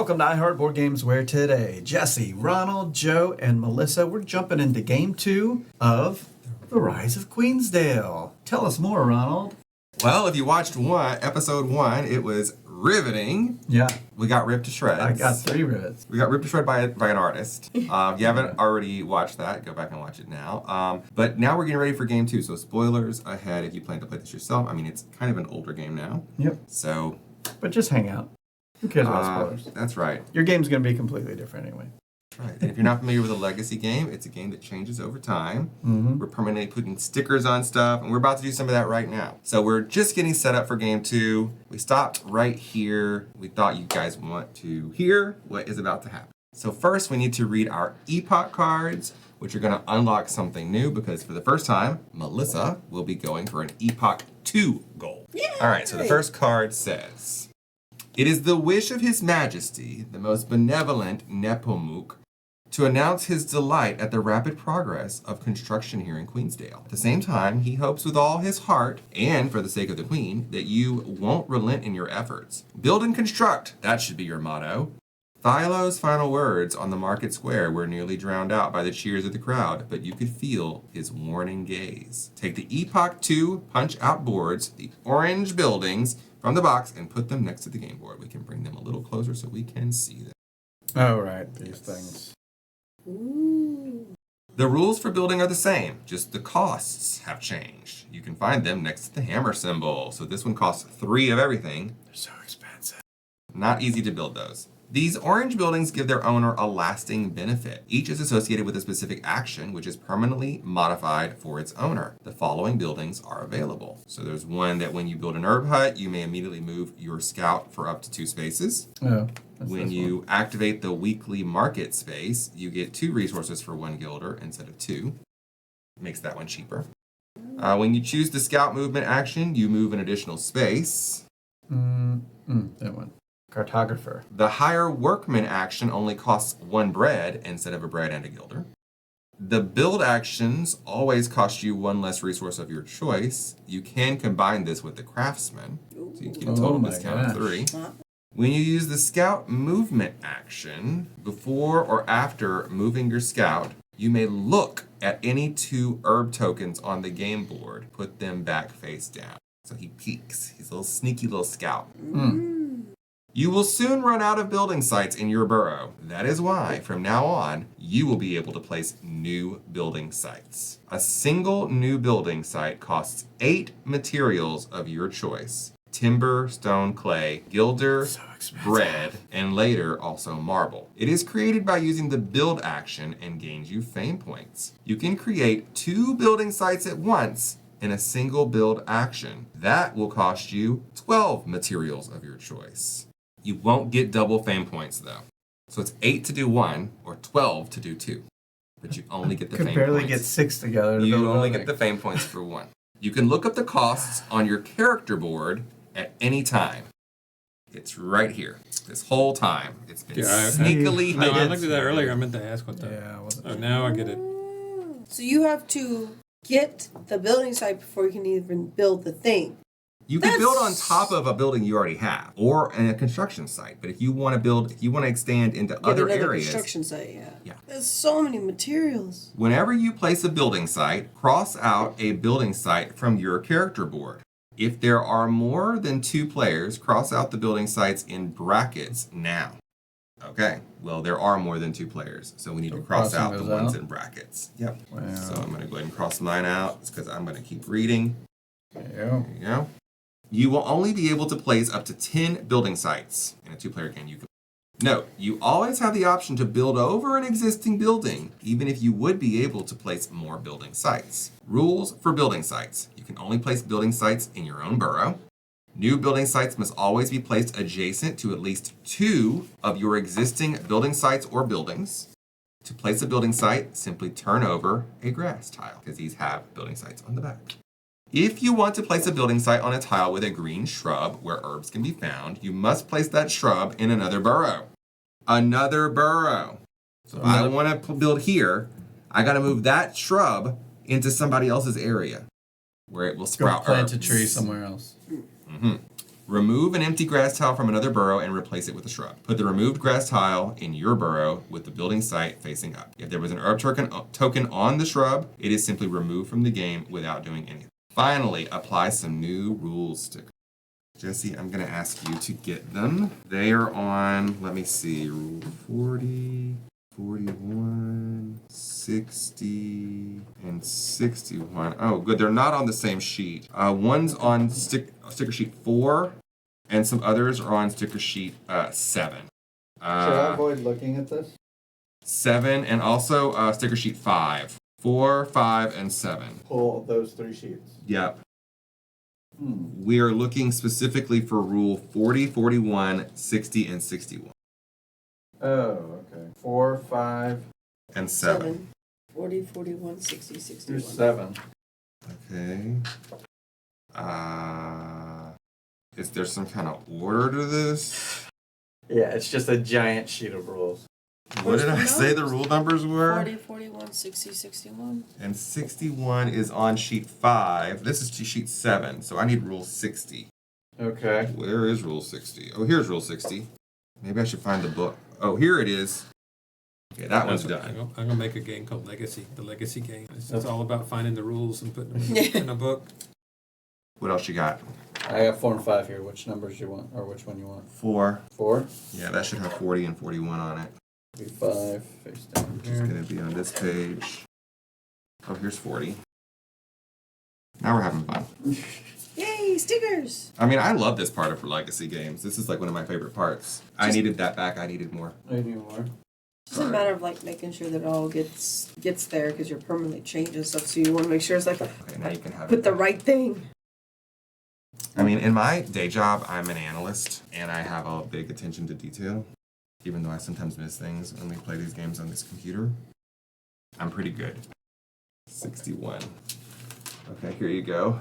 Welcome to iHeart Board Games, where today, Jesse, Ronald, Joe, and Melissa, we're jumping into Game 2 of The Rise of Queensdale. Tell us more, Ronald. Well, if you watched episode 1, it was riveting. Yeah. We got ripped to shreds. I got 3 rivets. We got ripped to shreds by an artist. If you haven't already watched that, go back and watch it now. But now we're getting ready for Game 2, so spoilers ahead if you plan to play this yourself. I mean, it's kind of an older game now. Yep. So... But just hang out. Who cares about spoilers? That's right. Your game's going to be completely different anyway. That's right. And if you're not familiar with a legacy game, it's a game that changes over time. Mm-hmm. We're permanently putting stickers on stuff, and we're about to do some of that right now. So we're just getting set up for Game 2. We stopped right here. We thought you guys want to hear what is about to happen. So first, we need to read our Epoch cards, which are going to unlock something new, because for the first time, Melissa will be going for an Epoch 2 goal. Yay! All right, so the first card says... It is the wish of His Majesty, the most benevolent Nepomuk, to announce his delight at the rapid progress of construction here in Queensdale. At the same time, he hopes with all his heart, and for the sake of the Queen, that you won't relent in your efforts. Build and construct, that should be your motto. Philo's final words on the market square were nearly drowned out by the cheers of the crowd, but you could feel his warning gaze. Take the Epoch 2 punch-out boards, the orange buildings, from the box and put them next to the game board. We can bring them a little closer so we can see them. Oh, right. These things. Ooh. The rules for building are the same, just the costs have changed. You can find them next to the hammer symbol. So this one costs 3 of everything. They're so expensive. Not easy to build those. These orange buildings give their owner a lasting benefit. Each is associated with a specific action, which is permanently modified for its owner. The following buildings are available. So there's one that when you build an herb hut, you may immediately move your scout for up to 2 spaces. Oh, when you activate the weekly market space, you get 2 resources for 1 guilder instead of 2. Makes that one cheaper. When you choose the scout movement action, you move an additional space. That one. Cartographer. The hire workman action only costs 1 bread instead of a bread and a guilder. The build actions always cost you 1 less resource of your choice. You can combine this with the craftsman, so you get a total discount of 3. When you use the scout movement action, before or after moving your scout, you may look at any 2 herb tokens on the game board, put them back face down. So he peeks. He's a little sneaky little scout. You will soon run out of building sites in your borough. That is why, from now on, you will be able to place new building sites. A single new building site costs 8 materials of your choice. Timber, stone, clay, gilder, bread, and later also marble. It is created by using the build action and gains you fame points. You can create 2 building sites at once in a single build action. That will cost you 12 materials of your choice. You won't get double fame points though. So it's 8 to do 1 or 12 to do 2. But you only get the fame points. Could barely get 6 together. You only get the fame points for 1. You can look up the costs on your character board at any time. It's right here. This whole time. It's been sneakily hidden. No, I looked at that earlier. I meant to ask what the... Yeah. Now I get it. So you have to get the building site before you can even build the thing. You can build on top of a building you already have, or in a construction site. But if you want to build, if you want to extend into other areas, construction site, yeah. There's so many materials. Whenever you place a building site, cross out a building site from your character board. If there are more than 2 players, cross out the building sites in brackets now. Okay. Well, there are more than 2 players, so we need to cross out the ones in brackets. Yep. Wow. So I'm going to go ahead and cross mine out because I'm going to keep reading. There you go. You will only be able to place up to 10 building sites in a 2-player game. Note, you always have the option to build over an existing building, even if you would be able to place more building sites. Rules for building sites. You can only place building sites in your own borough. New building sites must always be placed adjacent to at least 2 of your existing building sites or buildings. To place a building site, simply turn over a grass tile, because these have building sites on the back. If you want to place a building site on a tile with a green shrub where herbs can be found, you must place that shrub in another borough. Another borough. So if I want to build here, I got to move that shrub into somebody else's area where it will sprout herbs. Plant a tree somewhere else. Remove an empty grass tile from another burrow and replace it with a shrub. Put the removed grass tile in your burrow with the building site facing up. If there was an herb token on the shrub, it is simply removed from the game without doing anything. Finally, apply some new rules stickers. Jesse, I'm going to ask you to get them. They are on, let me see, rule 40, 41, 60, and 61. Oh, good. They're not on the same sheet. One's on sticker sheet 4, and some others are on sticker sheet 7. Should I avoid looking at this? 7, and also sticker sheet 5. 4, 5, and 7. Pull those 3 sheets. Yep. We are looking specifically for rule 40, 41, 60, and 61. Oh, okay. 4, 5, And 7. 40, 41, 60, 61. Here's 7. Okay. Is there some kind of order to this? Yeah, it's just a giant sheet of rules. What did I say the rule numbers were? 40, 41, 60, 61. And 61 is on sheet 5. This is sheet 7, so I need rule 60. Okay. Where is rule 60? Oh, here's rule 60. Maybe I should find the book. Oh, here it is. Okay, that one's done. I'm gonna make a game called Legacy, the Legacy game. It's all about finding the rules and putting them in a book. What else you got? I got 4 and 5 here. Which numbers you want, or which one you want? 4. 4? Yeah, that should have 40 and 41 on it. 5, face down Which is here. going to be on this page. Oh, here's 40. Now we're having fun. Yay, stickers! I mean, I love this part of Legacy games. This is like one of my favorite parts. I needed that back. I needed more. I need more. It's just a matter of like making sure that it all gets there because you're permanently changing stuff. So you want to make sure it's like Okay, now you can have put it. the right thing. I mean, in my day job, I'm an analyst, and I have a big attention to detail. Even though I sometimes miss things when we play these games on this computer, I'm pretty good. 61. Okay, here you go.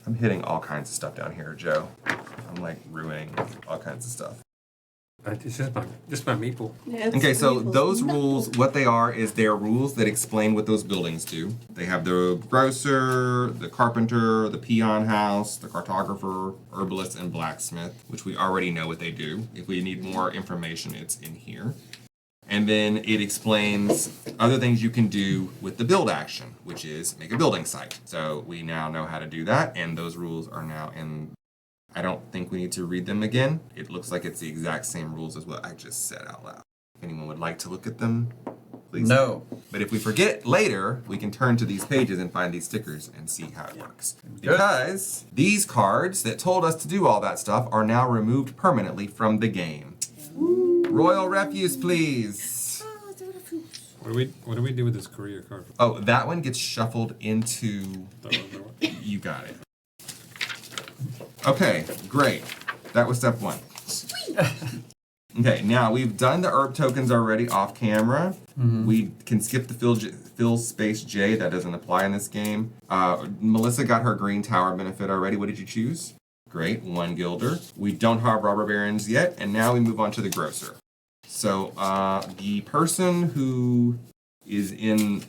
I'm hitting all kinds of stuff down here, Joe. I'm like ruining all kinds of stuff. It's just my meeple. Yeah, it's Okay, so labels. those rules, what they are is they're rules that explain what those buildings do. They have the grocer, the carpenter, the peon house, the cartographer, herbalist, and blacksmith, which we already know what they do. If we need more information, it's in here. And then it explains other things you can do with the build action, which is make a building site. So we now know how to do that, and those rules are now in. I don't think we need to read them again. It looks like it's the exact same rules as what I just said out loud. If anyone would like to look at them, please. No. But if we forget later, we can turn to these pages and find these stickers and see how it works. Good. Because these cards that told us to do all that stuff are now removed permanently from the game. Royal refuse, please. What do we do with this career card? Oh, that one gets shuffled into. The other one? You got it. Okay, great. That was step 1. Okay, now we've done the herb tokens already off camera. We can skip the fill space J. That doesn't apply in this game. Melissa got her green tower benefit already. What did you choose? Great, 1 gilder. We don't have robber barons yet, and now we move on to the grocer. So the person who is in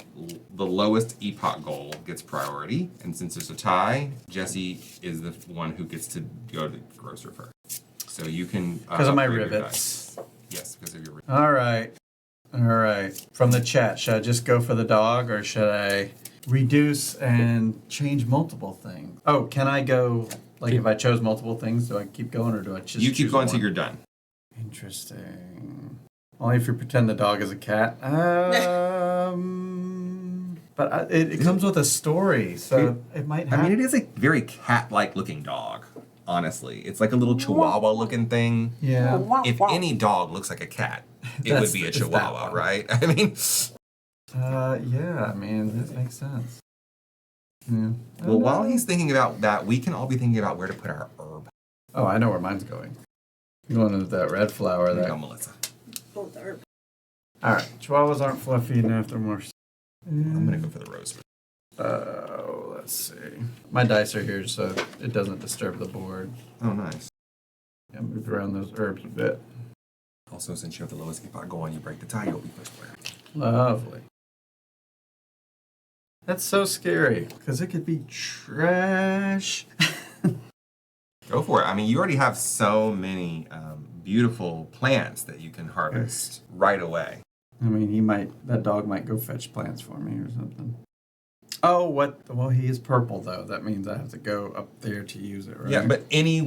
the lowest epoch goal gets priority, and since there's a tie, Jesse is the one who gets to go to grocer first. So you can Because of my upgrade your rivets. dice. Yes, because of your rivets. All right. From the chat, should I just go for the dog, or should I reduce and change multiple things? Oh, can I go, like if I chose multiple things, do I keep going, or do I just You keep choose going one? till you're done. Interesting. Only if you pretend the dog is a cat. But it comes with a story, so it might I have... mean, it is a very cat-like looking dog, honestly. It's like a little chihuahua looking thing. Yeah. If any dog looks like a cat, it would be a It's that chihuahua, one. right? I mean, Yeah, I mean, that makes sense. Yeah. well, while he's thinking about that, we can all be thinking about where to put our herb. Oh, I know where mine's going. Going into that red flower There you there. go, Melissa. Oh, the herb. Alright, chihuahuas aren't fluffy enough, they're more... I'm gonna go for the rose. Let's see. My dice are here so it doesn't disturb the board. Oh, nice. I moved around those herbs a bit. Also, since you have the lowest epoch goal and you break the tie, you'll be first player. Lovely. That's so scary, because it could be trash. Go for it. I mean, you already have so many beautiful plants that you can harvest right away. I mean, that dog might go fetch plants for me or something. Oh, what? Well, he is purple, though. That means I have to go up there to use it, right? Yeah, but any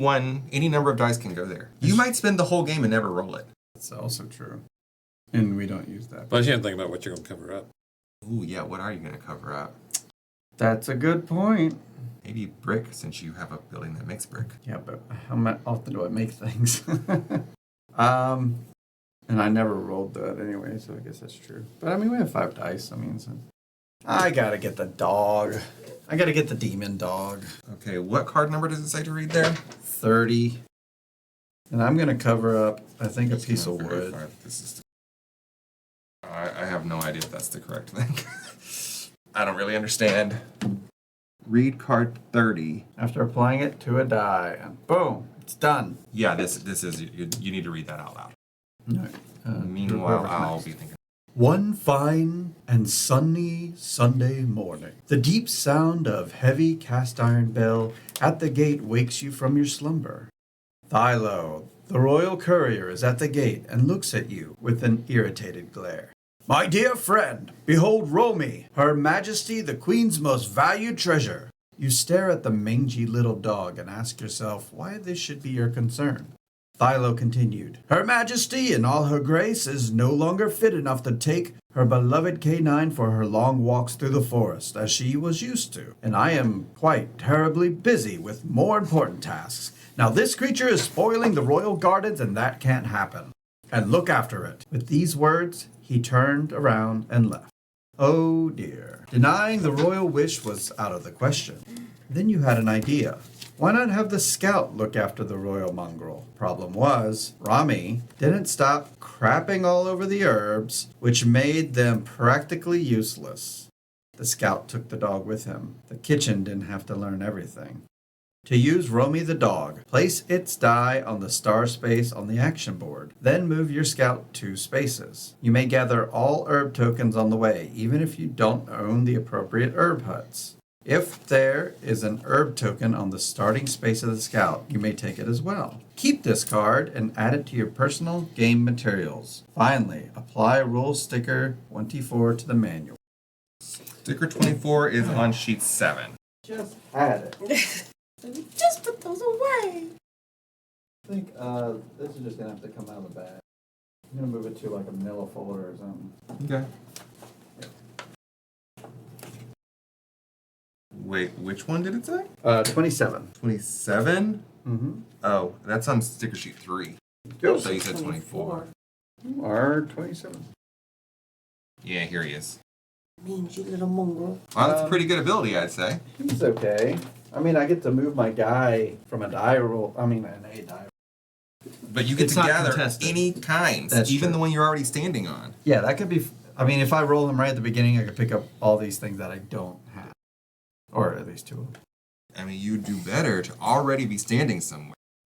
number of dice can go there. You might spend the whole game and never roll it. That's also true. And we don't use that. Plus, you have to think about what you're going to cover up. Ooh, yeah, what are you going to cover up? That's a good point. Maybe brick, since you have a building that makes brick. Yeah, but how often do I make things? And I never rolled that anyway, so I guess that's true. But I mean, we have 5 dice. I mean, so I gotta get the dog. I gotta get the demon dog. Okay, what card number does it say to read there? 30. And I'm gonna cover up, I think, a piece of wood. This is I have no idea if that's the correct thing. I don't really understand. Read card 30. After applying it to a die, and boom, it's done. Yeah, this is you need to read that out loud. All right. Meanwhile, I'll be thinking. One fine and sunny Sunday morning, the deep sound of heavy cast iron bell at the gate wakes you from your slumber. Thilo, the royal courier, is at the gate and looks at you with an irritated glare. My dear friend, behold Romy, Her Majesty the Queen's most valued treasure. You stare at the mangy little dog and ask yourself why this should be your concern. Thilo continued, Her Majesty in all her grace is no longer fit enough to take her beloved canine for her long walks through the forest, as she was used to, and I am quite terribly busy with more important tasks. Now this creature is spoiling the royal gardens, and that can't happen. And look after it. With these words, he turned around and left. Oh dear. Denying the royal wish was out of the question. Then you had an idea. Why not have the scout look after the royal mongrel? Problem was, Rami didn't stop crapping all over the herbs, which made them practically useless. The scout took the dog with him. The kitchen didn't have to learn everything. To use Romy the dog, place its die on the star space on the action board. Then move your scout 2 spaces. You may gather all herb tokens on the way, even if you don't own the appropriate herb huts. If there is an herb token on the starting space of the scout, you may take it as well. Keep this card and add it to your personal game materials. Finally, apply rule sticker 24 to the manual. Sticker 24 is on sheet 7. Just had it. Just put those away. I think this is just going to have to come out of the bag. I'm going to move it to like a manila folder or something. Okay. Wait, which one did it say? 27. 27? Mm-hmm. Oh, that's on sticker sheet 3. Go. So you said 24. You are 27. Yeah, here he is. Means you little mongrel. Wow, that's a pretty good ability, I'd say. He's okay. I mean, I get to move my guy from a die roll. I mean, an A die. But you get It's to not gather contested. any kinds, That's even true. the one you're already standing on. Yeah, that could be. I mean, if I roll them right at the beginning, I could pick up all these things that I don't have. Or at least 2 of them. I mean, you'd do better to already be standing somewhere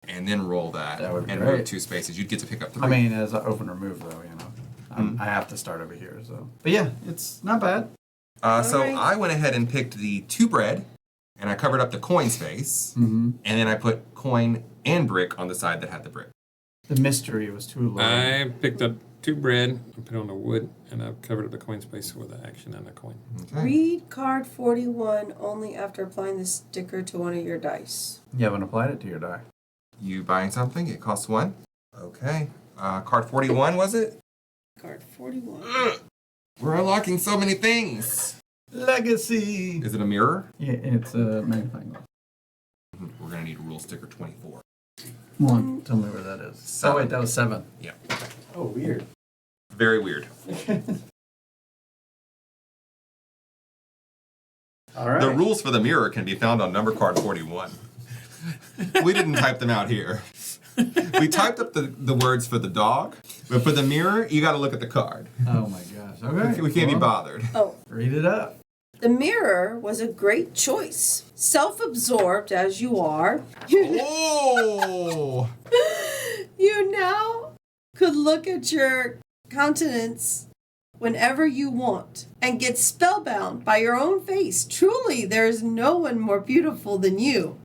and then roll that, That would be and great. move 2 spaces. You'd get to pick up 3. I mean, as an open remove, though, you know. I have to start over here, so. But yeah, it's not bad. So Alright. I went ahead and picked the 2 bread, and I covered up the coin space, Mm-hmm. and then I put coin and brick on the side that had the brick. The mystery was too low. I picked up 2 bread, I put it on the wood, and I've covered up the coin space with the action on the coin. Okay. Read card 41 only after applying the sticker to one of your dice. You haven't applied it to your die. You buying something? It costs 1. Okay. Card 41, was it? Card 41. We're unlocking so many things. Legacy! Is it a mirror? Yeah, it's a magnifying glass. We're going to need rule sticker 24. Come on, tell me where that is. 7. Oh, wait, that was 7. Yeah. Oh, weird. Very weird. All right. The rules for the mirror can be found on number card 41. We didn't type them out here. We typed up the words for the dog, but for the mirror, you got to look at the card. Oh my gosh. Okay. We can't be well, bothered. Oh, Read it up. the mirror was a great choice. Self-absorbed as you are, Oh! you now could look at your countenance whenever you want and get spellbound by your own face. Truly, there is no one more beautiful than you.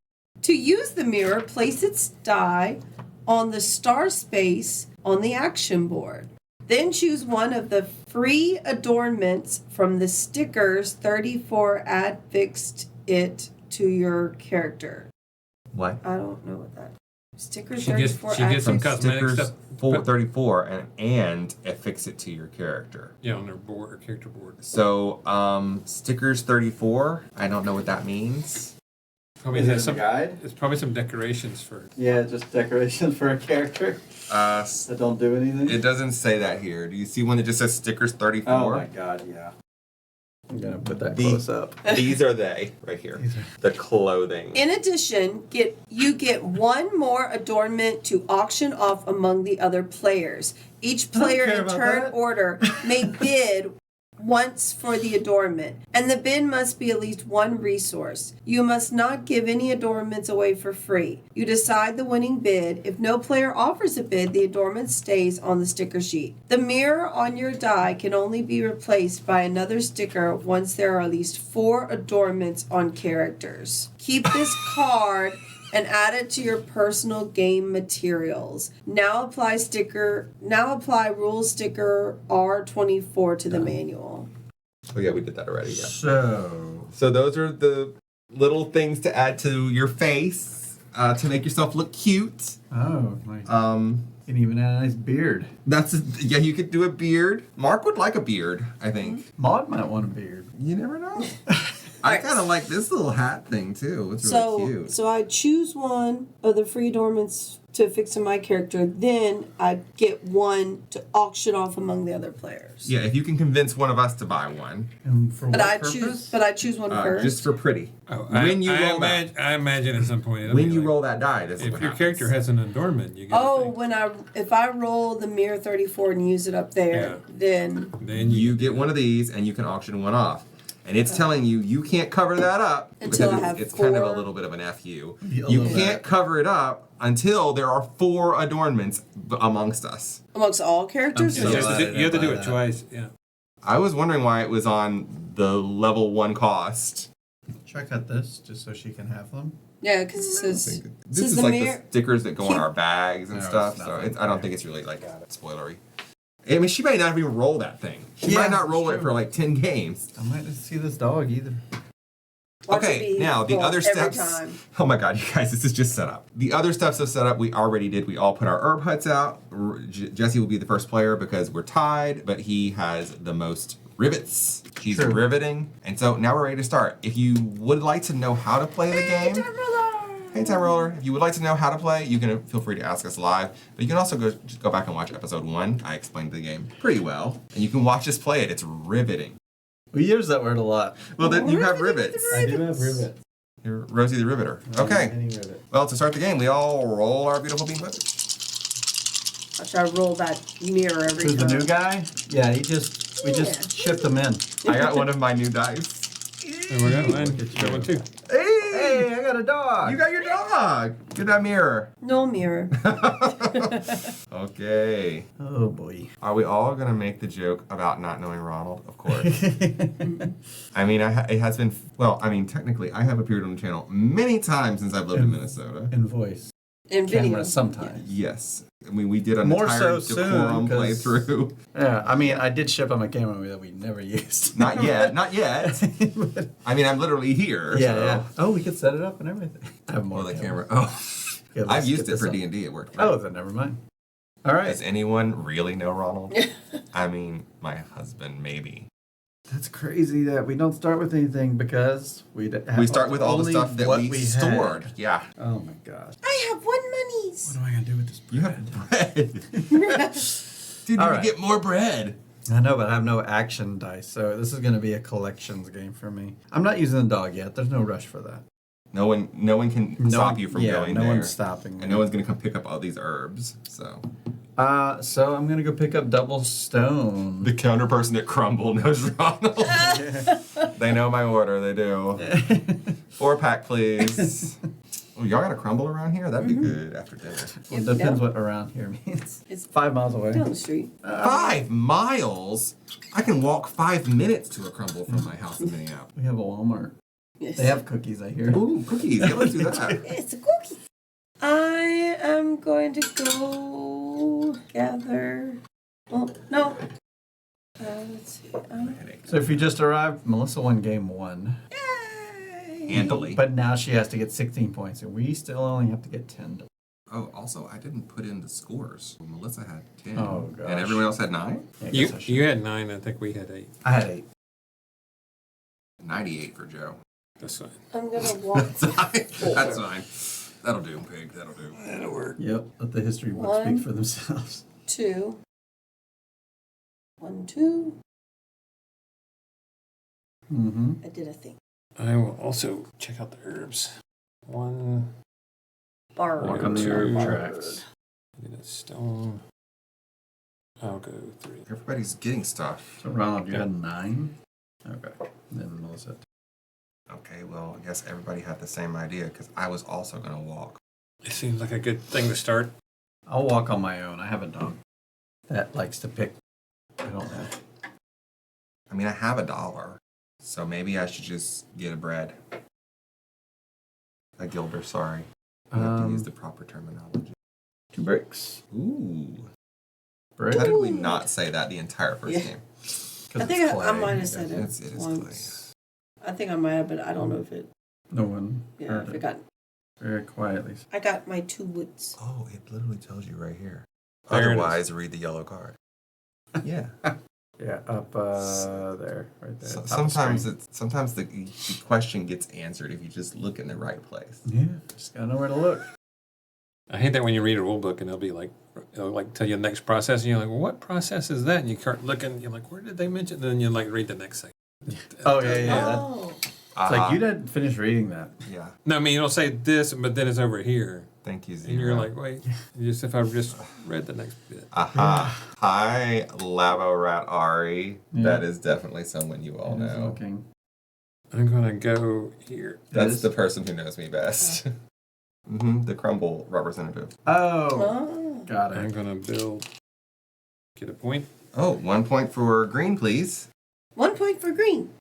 To use the mirror, place its die on the star space on the action board. Then choose one of the free adornments from the stickers 34, add fixed it to your character. What? I don't know what that is. Sticker She gets 34, she add gets some fixed. cosmetic Stickers stuff. 434 and affix it to your character. Yeah, on their board or character board. So, stickers 34. I don't know what that means. Probably Is it has in some the guide? It's probably some decorations for. Yeah, just decorations for a character that don't do anything. It doesn't say that here. Do you see one that just says stickers 34? Oh my god, yeah. I'm gonna put that The- close up. These are they right here. The clothing. In addition, you get one more adornment to auction off among the other players. Each player care in about turn that. order may bid once for the adornment, and the bid must be at least one resource. You must not give any adornments away for free. You decide the winning bid. If no player offers a bid, the adornment stays on the sticker sheet. The mirror on your die can only be replaced by another sticker once there are at least 4 adornments on characters. Keep this card and add it to your personal game materials. Now apply rule sticker R24 to the manual. Oh yeah, we did that already. Yeah. So those are the little things to add to your face to make yourself look cute. oh my, Um, you can even add a nice beard. yeah, you could do a beard. Mark would like a beard, I think. Maud might want a beard. You never know. I kind of like this little hat thing too. It's So, really cute. so I choose one of the free adornments to affix to my character. Then I get one to auction off among the other players. Yeah, if you can convince one of us to buy one, And for But what I purpose? choose one first. just for pretty. Oh, When you roll I imagine at some point. it'll When be you like, roll that die, this is if what your happens. character has an adornment, you get. Oh, if I roll the mirror 34 and use it up there, then then You get one of these, and you can auction one off. And it's telling you can't cover that up Until because I have it's kind of a 4. little bit of an FU. A You little can't cover it up until there are 4 adornments amongst us. amongst all characters. I'm you so have glad to I do, you have to didn't do buy it that. twice. Yeah. I was wondering why it was on the level 1 cost. Should I cut this just so she can have them? Yeah, because it says This says is the like mirror- the stickers that go on our bags and No, stuff, it's so nothing. I don't think it's really like spoilery. I mean, she might not even roll that thing. She Yeah, might not roll it's it true. for like 10 games. I might not see this dog either. watch it Okay, be now the full other every steps. time. Oh my god, you guys, this is just set up. The other steps of setup we already did. We all put our herb huts out. Jesse will be the first player because we're tied, but he has the most rivets. He's True. riveting. And so now we're ready to start. If you would like to know how to play the game, hey Time Roller, if you would like to know how to play, you can feel free to ask us live. But you can also just go back and watch episode 1. I explained the game pretty well. And you can watch us play it. It's riveting. We use that word a lot. Well, then you have rivets. I do have rivets. You're Rosie the Riveter. Okay. Any rivet. Well, to start the game, we all roll our beautiful bean flippers. I try to roll that mirror every Who's time. the new guy? Yeah, we just shipped him in. I got one of my new dice. And we got one. Look at Got you. one too. Hey! I got a dog. You got your dog! Get that mirror. No mirror. Okay. Oh boy. Are we all going to make the joke about not knowing Ronald? Of course. I mean, it has been, well, I mean, technically, I have appeared on the channel many times since I've lived in Minnesota. In voice. In video. Camera sometimes. Yes. I mean, we did an More entire so soon, decorum 'cause- playthrough. Yeah, I mean, I did ship him a camera that we never used. Not yet. Not yet. But- I mean, I'm literally here. yeah, so. yeah. Oh, we could set it up and everything. I have more Well, the cameras. camera. Oh. Okay, let's I've used get it this for up. D&D. It worked. Oh, then never mind. All right. Does anyone really know Ronald? I mean, my husband, maybe. That's crazy that we don't start with anything because we start with all the only stuff that what we stored. had. Yeah. Oh my gosh. I have 1 monies. What am I gonna do with this You bread? have bread. Dude, All you right. get more bread. I know, but I have no action dice, so this is gonna be a collections game for me. I'm not using the dog yet. There's no rush for that. No one can stop you from going no there. one's stopping me. And no one's gonna come pick up all these herbs. So So I'm gonna go pick up double stone. the counter person at Crumble knows Ronald. They know my order. They do. 4-pack, please. Oh, y'all got a Crumble around here? That'd be good after dinner. Well, it depends what around here means. It's 5 miles away. down the street. 5 miles? I can walk 5 minutes to a Crumble from my house in Minneapolis. We have a Walmart. Yes. They have cookies, I hear. Ooh, cookies. Yeah, let's do that. It's a cookie. I am going to go gather. Well, no. Let's see. So if you just arrived, Melissa won game 1. Yay! Handily. But now she has to get 16 points, and we still only have to get 10. Oh, also, I didn't put in the scores. Melissa had 10. Oh, gosh. And everyone else had 9? Yeah, I guess I should. You had 9. I think we had 8. I had 8. 98 for Joe. That's fine. I'm going to walk. That's fine. That'll do, pig. That'll do. That'll work. Yep, let the history books One. speak for themselves. 2. 1, 2. Mm-hmm. I did a thing. I will also check out the herbs. 1. Bar. Walk on the herb tracks. Get a stone. I'll go 3. Everybody's getting stuff. So Ronald, you had 9? Okay. And then Melissa. Okay, well, I guess everybody had the same idea because I was also going to walk. It seems like a good thing to start. I'll walk on my own. I have a dog that likes to pick. I don't know. I mean, I have $1, so maybe I should just get a bread. A gilder, sorry. I have to use the proper terminology. 2 bricks. Ooh. Brick. How did we not say that the entire first Yeah. game? I think I might have said it It is once. I think I might have, but I don't know if it. No one Yeah, I heard it. forgot. Very quietly. I got my 2 woods. Oh, it literally tells you right here. There it is. Otherwise, read the yellow card. Yeah. Yeah, up there, right there. So, top of sometimes screen. sometimes the question gets answered if you just look in the right place. Yeah, just gotta know where to look. I hate that when you read a rule book and it'll like tell you the next process and you're like, well, what process is that? And you start looking, you're like, where did they mention? And then you like read the next section. Oh yeah. Oh. It's like you didn't finish reading that. Yeah. No, I mean it'll say this, but then it's over here, Thank you, Zero. and you're like, wait, just if I just read the next bit. Aha. Hi, Labo Rat Ari. Yeah. That is definitely someone you all It is know. looking. I'm gonna go here. That's is? the person who knows me best. The Crumble representative. Oh, Oh. got I'm it. gonna get a point. Oh, 1 point for green, please. 1 point for green.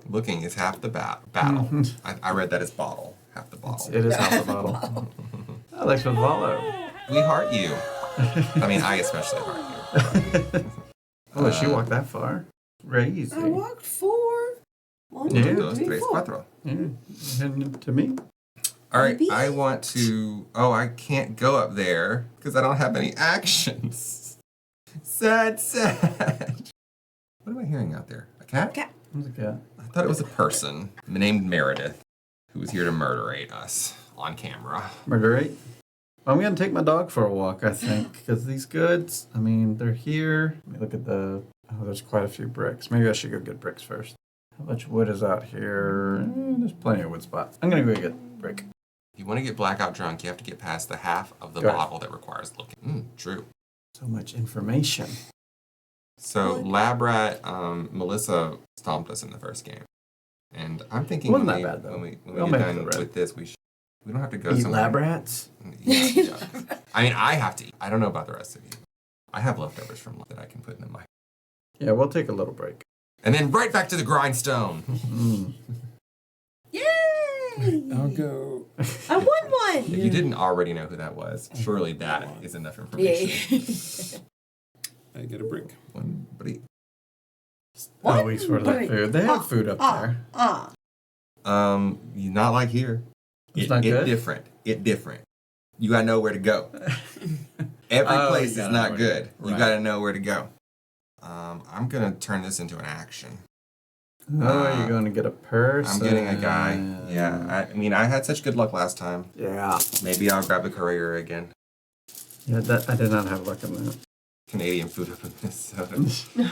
Looking is half the battle. Mhm. I read that as bottle. Half the bottle. It is half the bottle. Alex with Valo. We heart you. I mean, I especially heart you. Oh, she walked that far. Crazy. I walked 4. 1, Yeah. 2, Dos, 3, tres, 4. cuatro. Yeah, heading to me. All right, Maybe? I want to. Oh, I can't go up there because I don't have any actions. Sad. What am I hearing out there? A cat? Cat. What's a cat? I thought it was a person named Meredith who was here to murderate us on camera. Murderate. I'm gonna take my dog for a walk, I think, because these goods, I mean, they're here. Let me look at the. Oh, there's quite a few bricks. Maybe I should go get bricks first. How much wood is out here? There's plenty of wood spots. I'm gonna go get brick. If you want to get blackout drunk, you have to get past the half of the Go ahead. bottle that requires looking. True. So much information. So Lab Rat, Melissa stomped us in the first game, and I'm thinking Wasn't when that bad, though. we We'll get make done the red. with this, we don't have to go Eat somewhere. lab rats? Yeah. I mean, I have to eat. I don't know about the rest of you. I have leftovers from that I can put in the mic, Yeah, we'll take a little break. and then right back to the grindstone. Mm. Yay! I'll go. I won 1. If you didn't already know who that was, surely that is enough information. Yay. I get a brick. One brick. Oh, we sort of like break. food. They have food up there. You not like here. It's not good? different. It different. You gotta know where to go. Every Oh, place you is gotta know not where to good. go. You Right. gotta know where to go. I'm gonna turn this into an action. Oh, you're going to get a person. I'm getting a guy. Yeah. I mean, I had such good luck last time. Yeah. Maybe I'll grab a courier again. Yeah, that, I did not have luck in that. Canadian food up in Minnesota.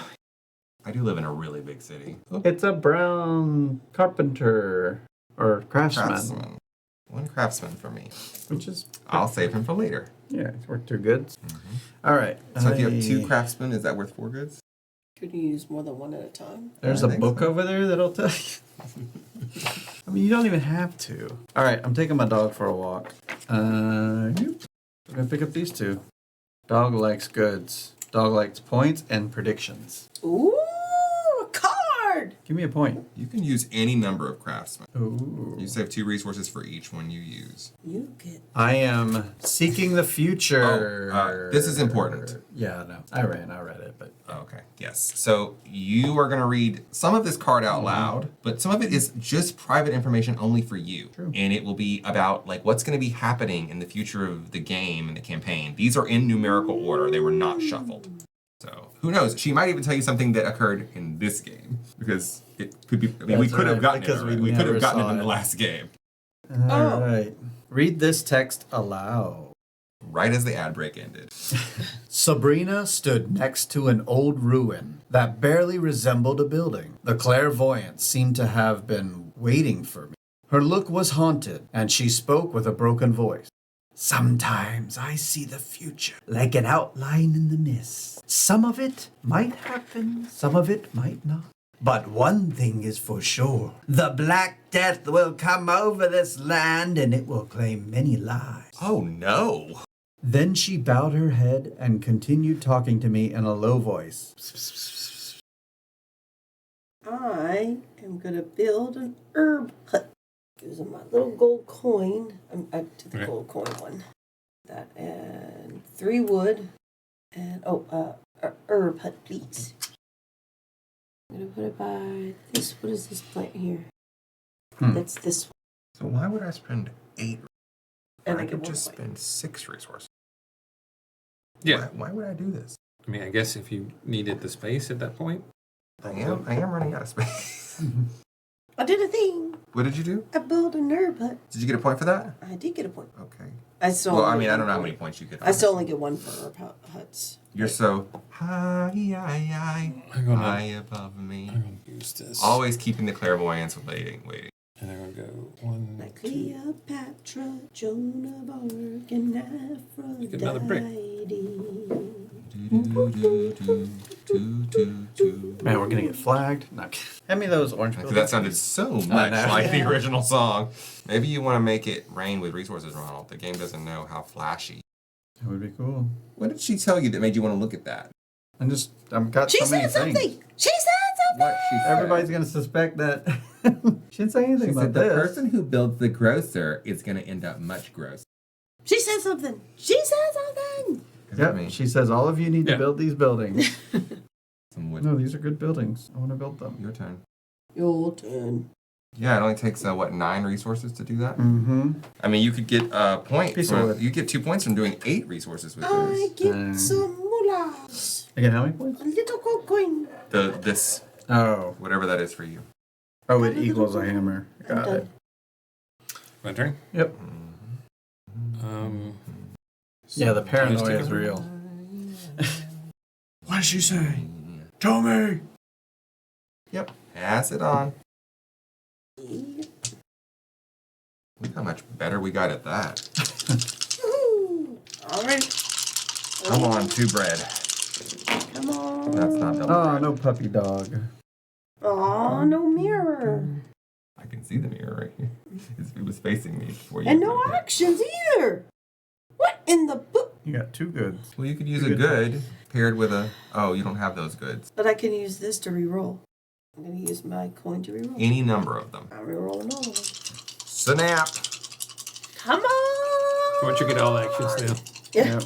I do live in a really big city. It's a brown carpenter or craftsman, One craftsman for me. which is I'll save him for later. yeah, it's worth 2 goods. All right. So if you have 2 craftsmen, is that worth 4 goods? Could you use more than one at a time? There's I a think book so. over there that'll tell you. I mean, you don't even have to. All right, I'm taking my dog for a walk. We're gonna pick up these 2. Dog likes goods. Dog likes points and predictions. Ooh, a card! Give me a point. You can use any number of craftsmen. Ooh. You save 2 resources for each one you use. You get. I am seeking the future. This is important. Yeah, no. I read it, but Okay, yes. So you are going to read some of this card out loud, but some of it is just private information only for you. True. And it will be about like what's going to be happening in the future of the game and the campaign. These are in numerical order. They were not shuffled. So who knows? She might even tell you something that occurred in this game because it could be. I mean, we That's could have right, gotten because it. we Already. We could never have gotten saw it in the it. last game, all right. Read this text aloud. right as the ad break ended. Sabrina stood next to an old ruin that barely resembled a building. The clairvoyant seemed to have been waiting for me. Her look was haunted, and she spoke with a broken voice. Sometimes I see the future like an outline in the mist. Some of it might happen, some of it might not. But one thing is for sure. The Black Death will come over this land and it will claim many lives. Oh no! Then she bowed her head and continued talking to me in a low voice. I am going to build an herb hut. Using my little gold coin. To the gold coin one. That and 3 wood. And, herb hut, please. I'm going to put it by this. What is this plant here? That's this one. So why would I spend 8? And I get could one just point. spend 6 resources. Yeah. Why would I do this? I mean, I guess if you needed the space at that point. I am running out of space. I did a thing. What did you do? I built an herb hut. Did you get a point for that? I did get a point. Okay. I still. Well, I only mean, get I don't know one how many point. points you get. I still only get 1 for herb huts. You're so high I'm gonna- above me. I'm going to use this. Always keeping the clairvoyance waiting. And I'm going to go 1, Like 2. Cleopatra, Joan of Arc, and Aphrodite. Get another brick. Man, we're gonna get flagged. No. Hand me those orange Because buildings. that sounded so much know. like the original song. Maybe you want to make it rain with resources, Ronald. The game doesn't know how flashy. That would be cool. What did she tell you that made you want to look at that? I've got She so many said something. things. She said something. What she said. Everybody's gonna suspect that. She didn't say anything She about said the this. person who builds the grocer is going to end up much grosser. She said something. She said something. Yep. She says all of you need to Yeah. build these buildings. Some wood. No, these are good buildings. I want to build them. Your turn. Your turn. Yeah, it only takes 9 resources to do that. Mm-hmm. I mean, you could get a point. Piece of wood. You get 2 points from doing 8 resources with I this. get some moolahs. Again, how many points? A little gold coin. This Oh. whatever that is for you. Oh, it equals a hammer. I'm Got done. it. My turn? Yep. Yeah, the paranoia is real. What did she say? Tell me! Yep. Pass it on. Look how much better we got at that. Woohoo. All right. Come on, 2 bread. Come on. That's not double Oh, bread. no puppy dog. Aw, no mirror. I can see the mirror right here. It was facing me before you. And no actions either. What in the book? You got 2 goods. Well, you could use a Good. good paired with a. Oh, you don't have those goods. But I can use this to re-roll. I'm going to use my coin to re-roll. Any number of them. I'm re-rolling all of them. Snap. Come on. Once you get all actions now. Yeah. Yep.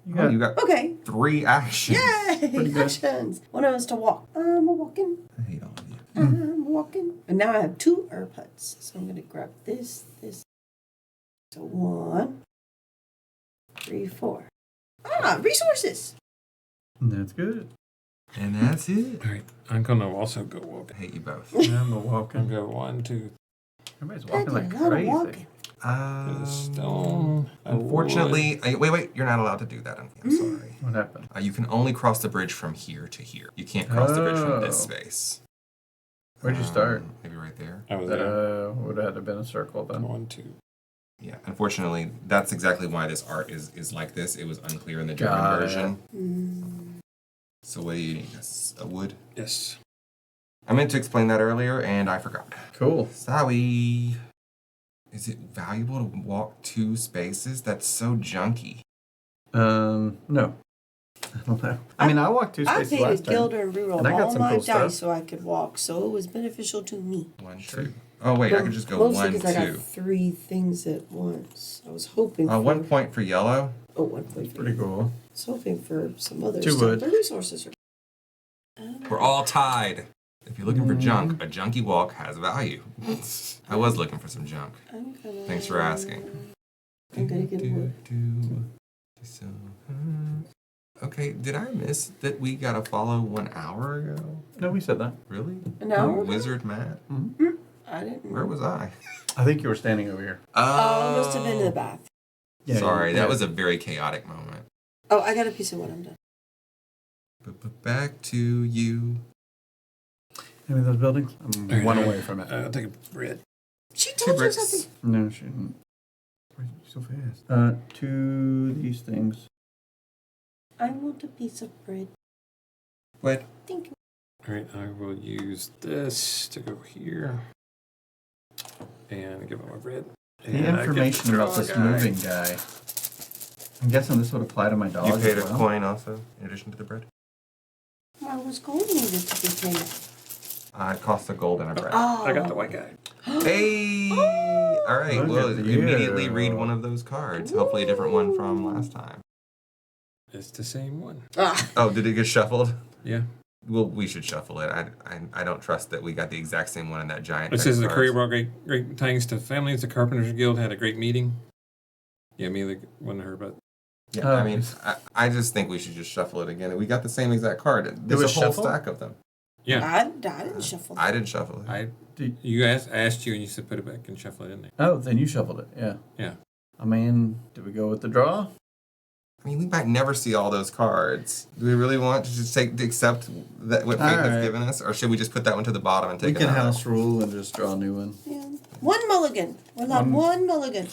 You Oh, got you got Okay. 3 actions. Yay! good. Actions. One of them is to walk. I'm walking. I hate all of you. I'm walking. And now I have 2 herb huts. So I'm going to grab this. So 1, 3, 4. Resources. That's good. And that's it. All right. I'm going to also go walk. I hate you both. I'm a I'm walking. going to go 1, 2, Everybody's I walking did like a lot of crazy. walking. to the stone. Unfortunately, wait, you're not allowed to do that. I'm sorry. What happened? You can only cross the bridge from here to here. You can't cross the bridge from this Oh. space. Where'd you start? Maybe right there. I was there. Would have had to been a circle then. 1, 2. Yeah, unfortunately, that's exactly why this art is like this. It was unclear in the German Got it. version. So what do you need? A wood? Yes. I meant to explain that earlier, and I forgot. Cool. Sorry. Is it valuable to walk 2 spaces? That's so junky. No. don't know. I mean, I walked 2 I spaces paid a last time. guilder and reroll and I got all some my cool dice stuff. so I could walk, so it was beneficial to me. 1, 2. Oh wait, I could just go Mostly 1, 2. because I got 3 things at once. I was hoping for 1 point for yellow. Oh, 1 point. Pretty cool. I was hoping for some other 2 stuff. wood. The resources are. We're all tied. If you're looking for junk, a junky walk has value. I was looking for some junk. Thanks for asking. I'm gonna get a wood. Okay, did I miss that we got a follow 1 hour ago? No, we said that. Really? An hour ago? Wizard Matt? I didn't. Where was I? I think you were standing over here. Oh, must have been in the bath. Yeah, Sorry, yeah. that was a very chaotic moment. Oh, I got a piece of wood. I'm done. But back to you. Any of those buildings? I'm 1 away from it. I'll take a bread. She 2 told you bricks. something. No, she didn't. Why is it so fast? 2 these things. I want a piece of bread. What? Thank you. All right, I will use this to go here and give it my bread. The And I get information the about draw this guy. moving guy. I'm guessing this would apply to my dog. You paid as a well. coin also, in addition to the bread? I was going needed to be paid. It costs a gold and a bread. Oh. I got the white guy. Hey! All right, Look well, at you. immediately read one of those cards. Hopefully a different one from last time. It's the same one. Ah. Oh, did it get shuffled? Yeah. Well, we should shuffle it. I don't trust that we got the exact same one in that giant. It says the deck of courier cards. brought great tidings to families. The Carpenters Guild had a great meeting. Yeah, me and the one heard about. Yeah, Oh. I mean, I just think we should just shuffle it again. We got the same exact card. There's was a whole shuffled? stack of them. Yeah, I didn't shuffle. I didn't shuffle it. I asked you and you said put it back and shuffle it in there. Oh, then you shuffled it. Yeah. Yeah. I mean, do we go with the draw? I mean, we might never see all those cards. Do we really want to just accept that what fate All has right. given us, or should we just put that one to the bottom and We take can another? house rule and just draw a new one. Yeah. One mulligan. We're allowed one mulligan.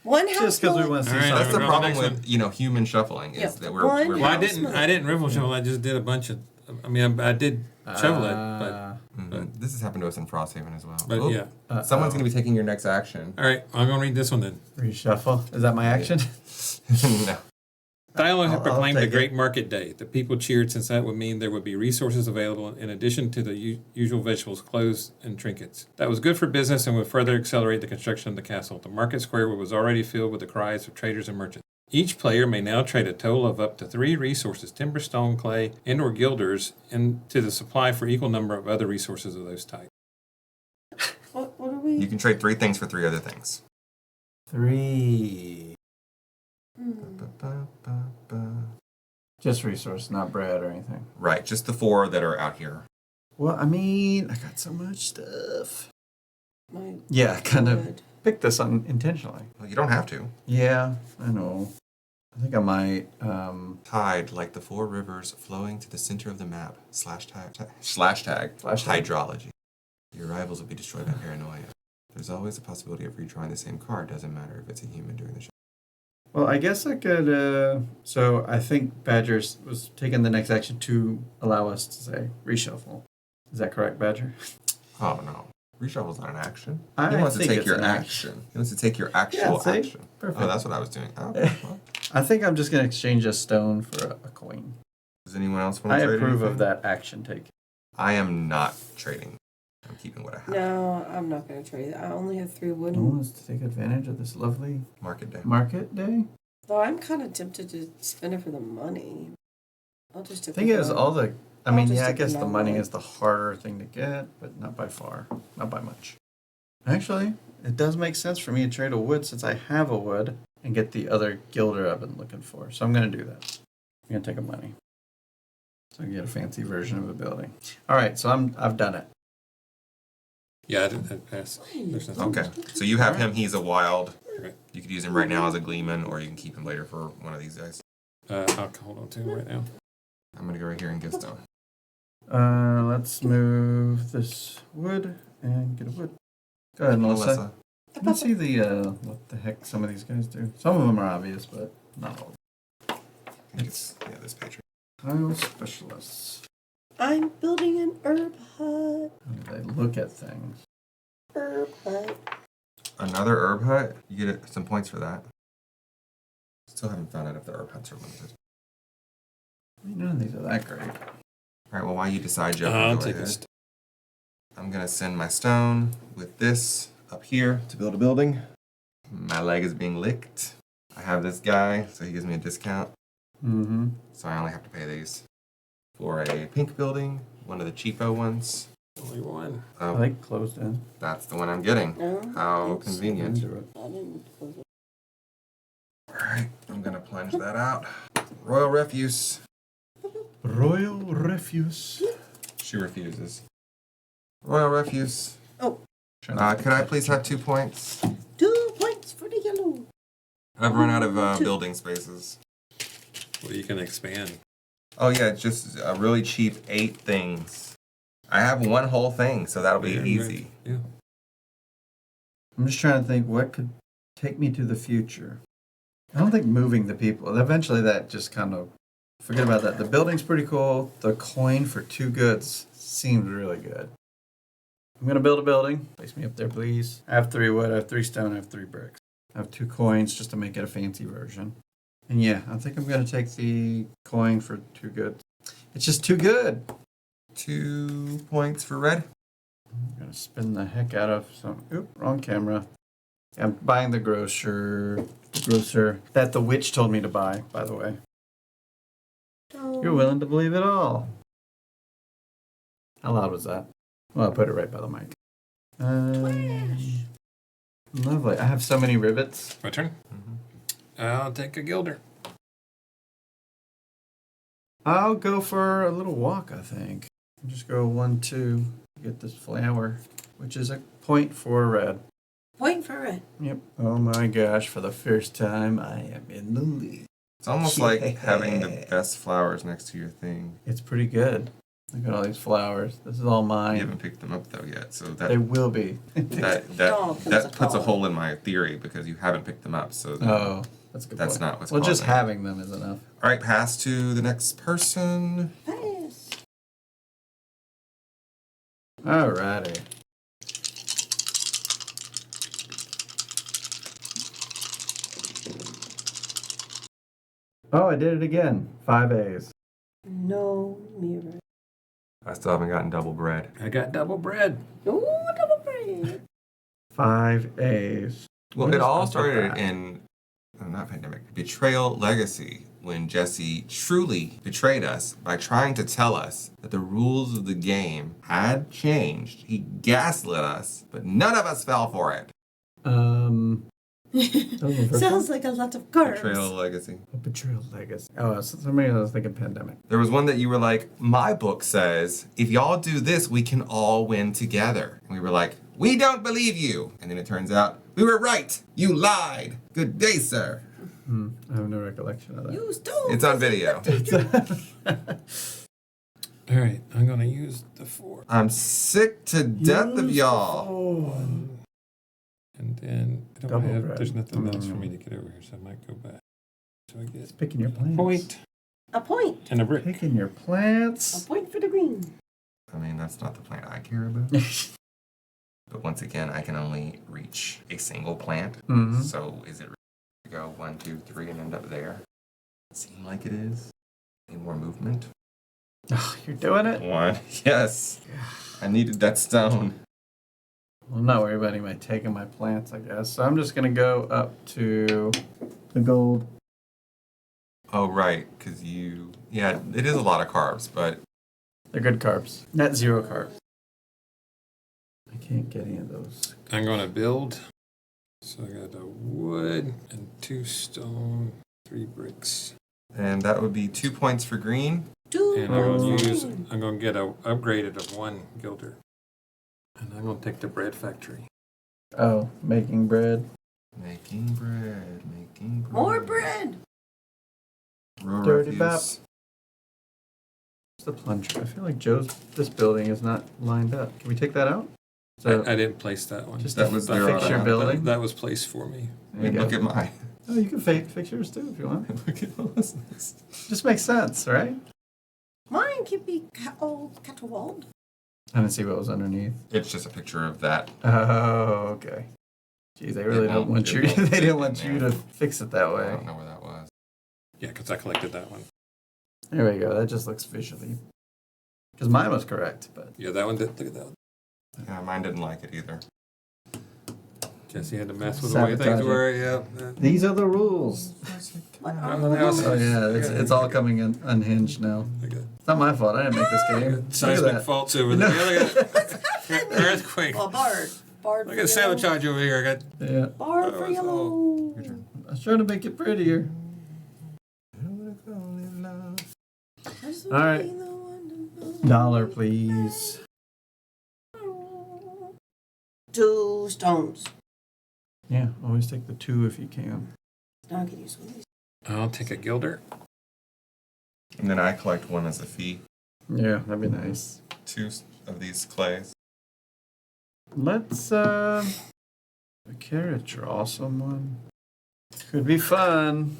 One house Just because we mulligan. want to see All right, That's the something. I'll go problem next with one. human shuffling is Yeah, that we're one Well, I house didn't. mulligan. I didn't riffle shovel. I just did a bunch of. I mean, I did shovel it, This has happened to us in Frosthaven as well. but Oh, yeah. someone's going to be taking your next action. All right, I'm gonna read this one then. Reshuffle. Is that my action? No. Dialogue had I'll proclaimed a take great it. market day. The people cheered since that would mean there would be resources available in addition to the usual vegetables, clothes, and trinkets. That was good for business and would further accelerate the construction of the castle. The market square was already filled with the cries of traders and merchants. Each player may now trade a total of up to 3 resources, timber, stone, clay, and or guilders, into the supply for equal number of other resources of those types. What are we? You can trade 3 things for 3 other things. 3. Hmm. Just resource, not bread or anything. Right, just the 4 that are out here. Well, I mean, I got so much stuff. My Yeah, I kind of wood. picked this intentionally. Well, you don't have to. Yeah, I know. I think I might. Tide like the 4 rivers flowing to the center of the map. Slash tag. Hydrology. Your rivals will be destroyed by paranoia. There's always a possibility of redrawing the same card. Doesn't matter if it's a human doing the show. Well, I guess I could. So I think Badger was taking the next action to allow us to say reshuffle. Is that correct, Badger? Oh no. Reshuffle's not an action. I He wants to think take it's your an action. He wants to take your actual see? action. Perfect. Oh, that's what I was doing. Oh, okay. Well, I think I'm just going to exchange a stone for a coin. does anyone else want I to trade approve anything? of that action taken. I am not trading. I'm keeping what I have. No, I'm not going to trade. I only have 3 No wooden. one wants to take advantage of this lovely Market day. market day. Though I'm kind of tempted to spend it for the money. I'll just take Thing the is, gold. all the. I I'll mean, just yeah, I take the guess the money normal. is the harder thing to get, but not by far. Not by much. Actually, it does make sense for me to trade a wood since I have a wood and get the other gilder I've been looking for. So I'm going to do that. I'm going to take a money. So I get a fancy version of a building. All right, so I've done it. Yeah, I didn't pass. There's nothing. Okay. So you have him. He's a wild. Okay. You could use him right now as a gleeman, or you can keep him later for one of these guys. I'll hold on to him right now. I'm going to go right here and give stone. Let's move this wood and get a wood. Go ahead, Melissa. Let's see what the heck some of these guys do. Some of them are obvious, but not all. It's this page. Tile specialists. I'm building an herb hut. How do they look at things? Herb hut. Another herb hut. You get some points for that. Still haven't found out if the herb huts are limited. None of these are that great. All right, well, while you decide, Joe, I'll go take ahead. this. I'm going to send my stone with this up here to build a building. My leg is being licked. I have this guy, so he gives me a discount. Mm-hmm. So I only have to pay these for a pink building, one of the cheapo ones. Only one. I Oh, like closed in. that's the one I'm getting. No, How it's- convenient. Into it. I didn't close it. All right, I'm going to plunge that out. Royal refuse. Royal refuse. She refuses. Royal refuse. Oh, Could I please have 2 points? 2 points for the yellow. I've run out of building spaces. Well, you can expand. Oh yeah, it's just a really cheap 8 things. I have one whole thing, so that'll be Yeah, easy. Yeah. I'm just trying to think what could take me to the future. I don't think moving the people. Eventually, that just kind of forget about that. The building's pretty cool. The coin for 2 goods seems really good. I'm gonna build a building. Place me up there, please. I have 3 wood. I have 3 stone. I have 3 bricks. I have 2 coins just to make it a fancy version. And yeah, I think I'm gonna take the coin for 2 goods. It's just too good. 2 points for red. I'm gonna spin the heck out of some. Oop, wrong camera. I'm buying the grocer that the witch told me to buy, by the way. You're willing to believe it all. How loud was that? Well, I'll put it right by the mic. Lovely. I have so many rivets. My turn? I'll take a gilder. I'll go for a little walk, I think. Just go 1, 2, get this flower, which is a point for red. Point for red. Yep. Oh my gosh, for the first time, I am in the lead. It's almost like having the best flowers next to your thing. It's pretty good. Look at all these flowers. This is all You mine. haven't picked them up though yet, so They will be. that puts a hole in my theory because you haven't picked them up. So Oh, that's a good That's point. not what's Well, just causing it. having them is enough. all right, pass to the next person. Pass. Alrighty. Oh, I did it again. 5 A's. No mirror. I still haven't gotten double bread. I got double bread. No double bread. 5 A's. Well, What it is all up with started that? in not pandemic, Betrayal Legacy, when Jesse truly betrayed us by trying to tell us that the rules of the game had changed. He gaslit us, but none of us fell for it. That was the first Sounds one? like a lot of carbs. Betrayal Legacy. Oh, Betrayal Legacy. Oh, somebody I was thinking Pandemic. There was one that you were like, my book says, if y'all do this, we can all win together. And we were like, we don't believe you. And then it turns out, we were right. You lied. Good day, sir. I have no recollection of that. You stole. It's on video. All right, I'm going to use the 4. I'm sick to death of y'all. And then I don't Double have, bread. there's nothing else for me to get over here, so I might go back. So I get It's picking your a plants. point A point. and a brick. Picking your A plants. point for the green. I mean, that's not the plant I care about. But once again, I can only reach a single plant. Mhm. So is it to go 1, 2, 3 and end up there? Seem like it is. Need more movement. Oh, you're doing it? 1. Yes. I needed that stone. Well, I'm not worried about anybody taking my plants, I guess. So I'm just going to go up to the gold. Oh, right. Because you... Yeah, it is a lot of carbs, but... They're good carbs. Net 0 carbs. I can't get any of those. I'm going to build. So I got a wood and 2 stone, 3 bricks. And that would be 2 points for green. And I'm Oh. going to get a upgraded of 1 gilder. And I'm going to take the bread factory. Oh, making bread. Making bread. Making bread. More bread. Rural Dirty refuse. What's the plunger? I feel like this building is not lined up. Can we take that out? So I didn't place that one. just that to was fix their, your building? That was placed for me. I mean, look at mine. Oh, you can fix yours too if you want. Look at Melissa's. Just makes sense, right? Mine can be old cataloged. I didn't see what was underneath. It's just a picture of that. Oh, okay. Geez, they really don't want you. They didn't want you to fix it that I way. don't know where that was. Yeah, because I collected that one. There we go. That just looks visually. Because mine was correct, but Yeah, that one did. Look at that one. Yeah, mine didn't like it either. Jesse had to mess with the way things Sabotaging. were. Yeah. these are the rules. Oh, Yeah, it's all coming in unhinged now. It's not my fault. I didn't make this game. Look at Seismic that. faults over there. Yeah, look at that. Earthquake. Well, Bard Look for at yellow. sabotage over here. I got Yeah. Bard for Oh, it's yellow. Your turn. I was trying to make it prettier. All right. Dollar, please. 2 stones. Yeah, always take the 2 if you can. Now I can use one of these. I'll take a gilder. And then I collect 1 as a fee. Yeah, that'd be nice. 2 of these clays. Let's carrot draw someone. Could be fun.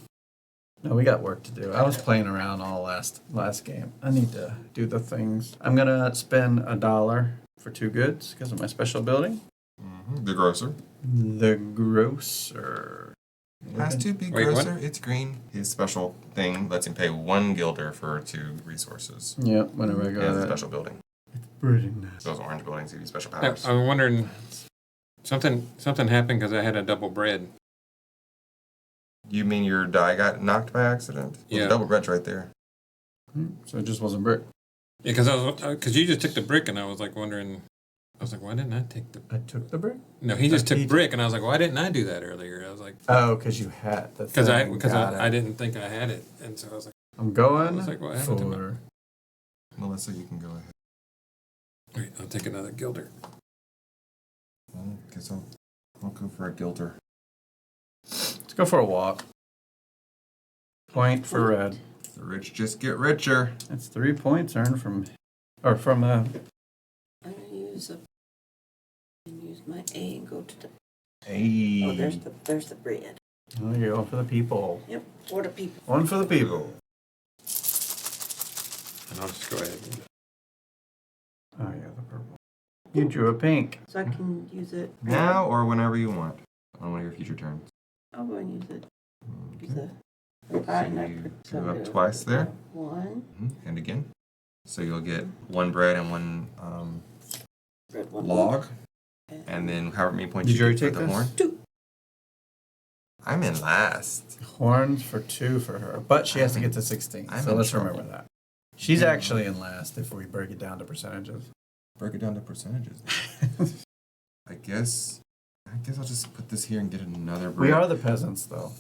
No, we got work to do. I was playing around all last game. I need to do the things. I'm gonna spend $1 for 2 goods because of my special ability. The grocer. The grocer. Has to be Wait, grocer. what? It's green. His special thing lets him pay 1 guilder for 2 resources. Yeah, whenever I He go has a that. special building. Pretty nice. Those orange buildings give you special I, powers. I'm wondering, something happened because I had a double bread. You mean your die got knocked by accident? Well, Yeah. the double bread's right there. So it just wasn't brick. Yeah, because you just took the brick, and I was like wondering. I was like, why didn't I take the? I took the brick? No, he just He took did. brick, and I was like, why didn't I do that earlier? I was like, Oh, because you had the because thing. Got it. I didn't think I had it, and so I was like, I'm going I was like, what happened to my- for... Melissa, you can go ahead. wait, I'll take another gilder. Well, guess I'll go for a guilder. Let's go for a walk. Point for red. The rich just get richer. That's 3 points earned from I'm gonna use my A and go to the. Hey. Oh, there's the bread. There you go, for the people. Yep, for the people. One for the people. And I'll just go ahead. Oh yeah, the purple. You drew a pink. So I can use it. Now or whenever you want on one of your future turns. I'll go and use it. Okay. Use it. So you drew up twice there. 1. And again. So you'll get 1 bread and 1 Bread 1 log. And then however many points Did you you already get for take the this? horn. 2. I'm in last. Horns for 2 for her. But she has to get to 16. I'm So in let's trouble. remember that. She's actually in last if we break it down to percentages. Break it down to percentages. I guess I'll just put this here and get another bread. We are the peasants though.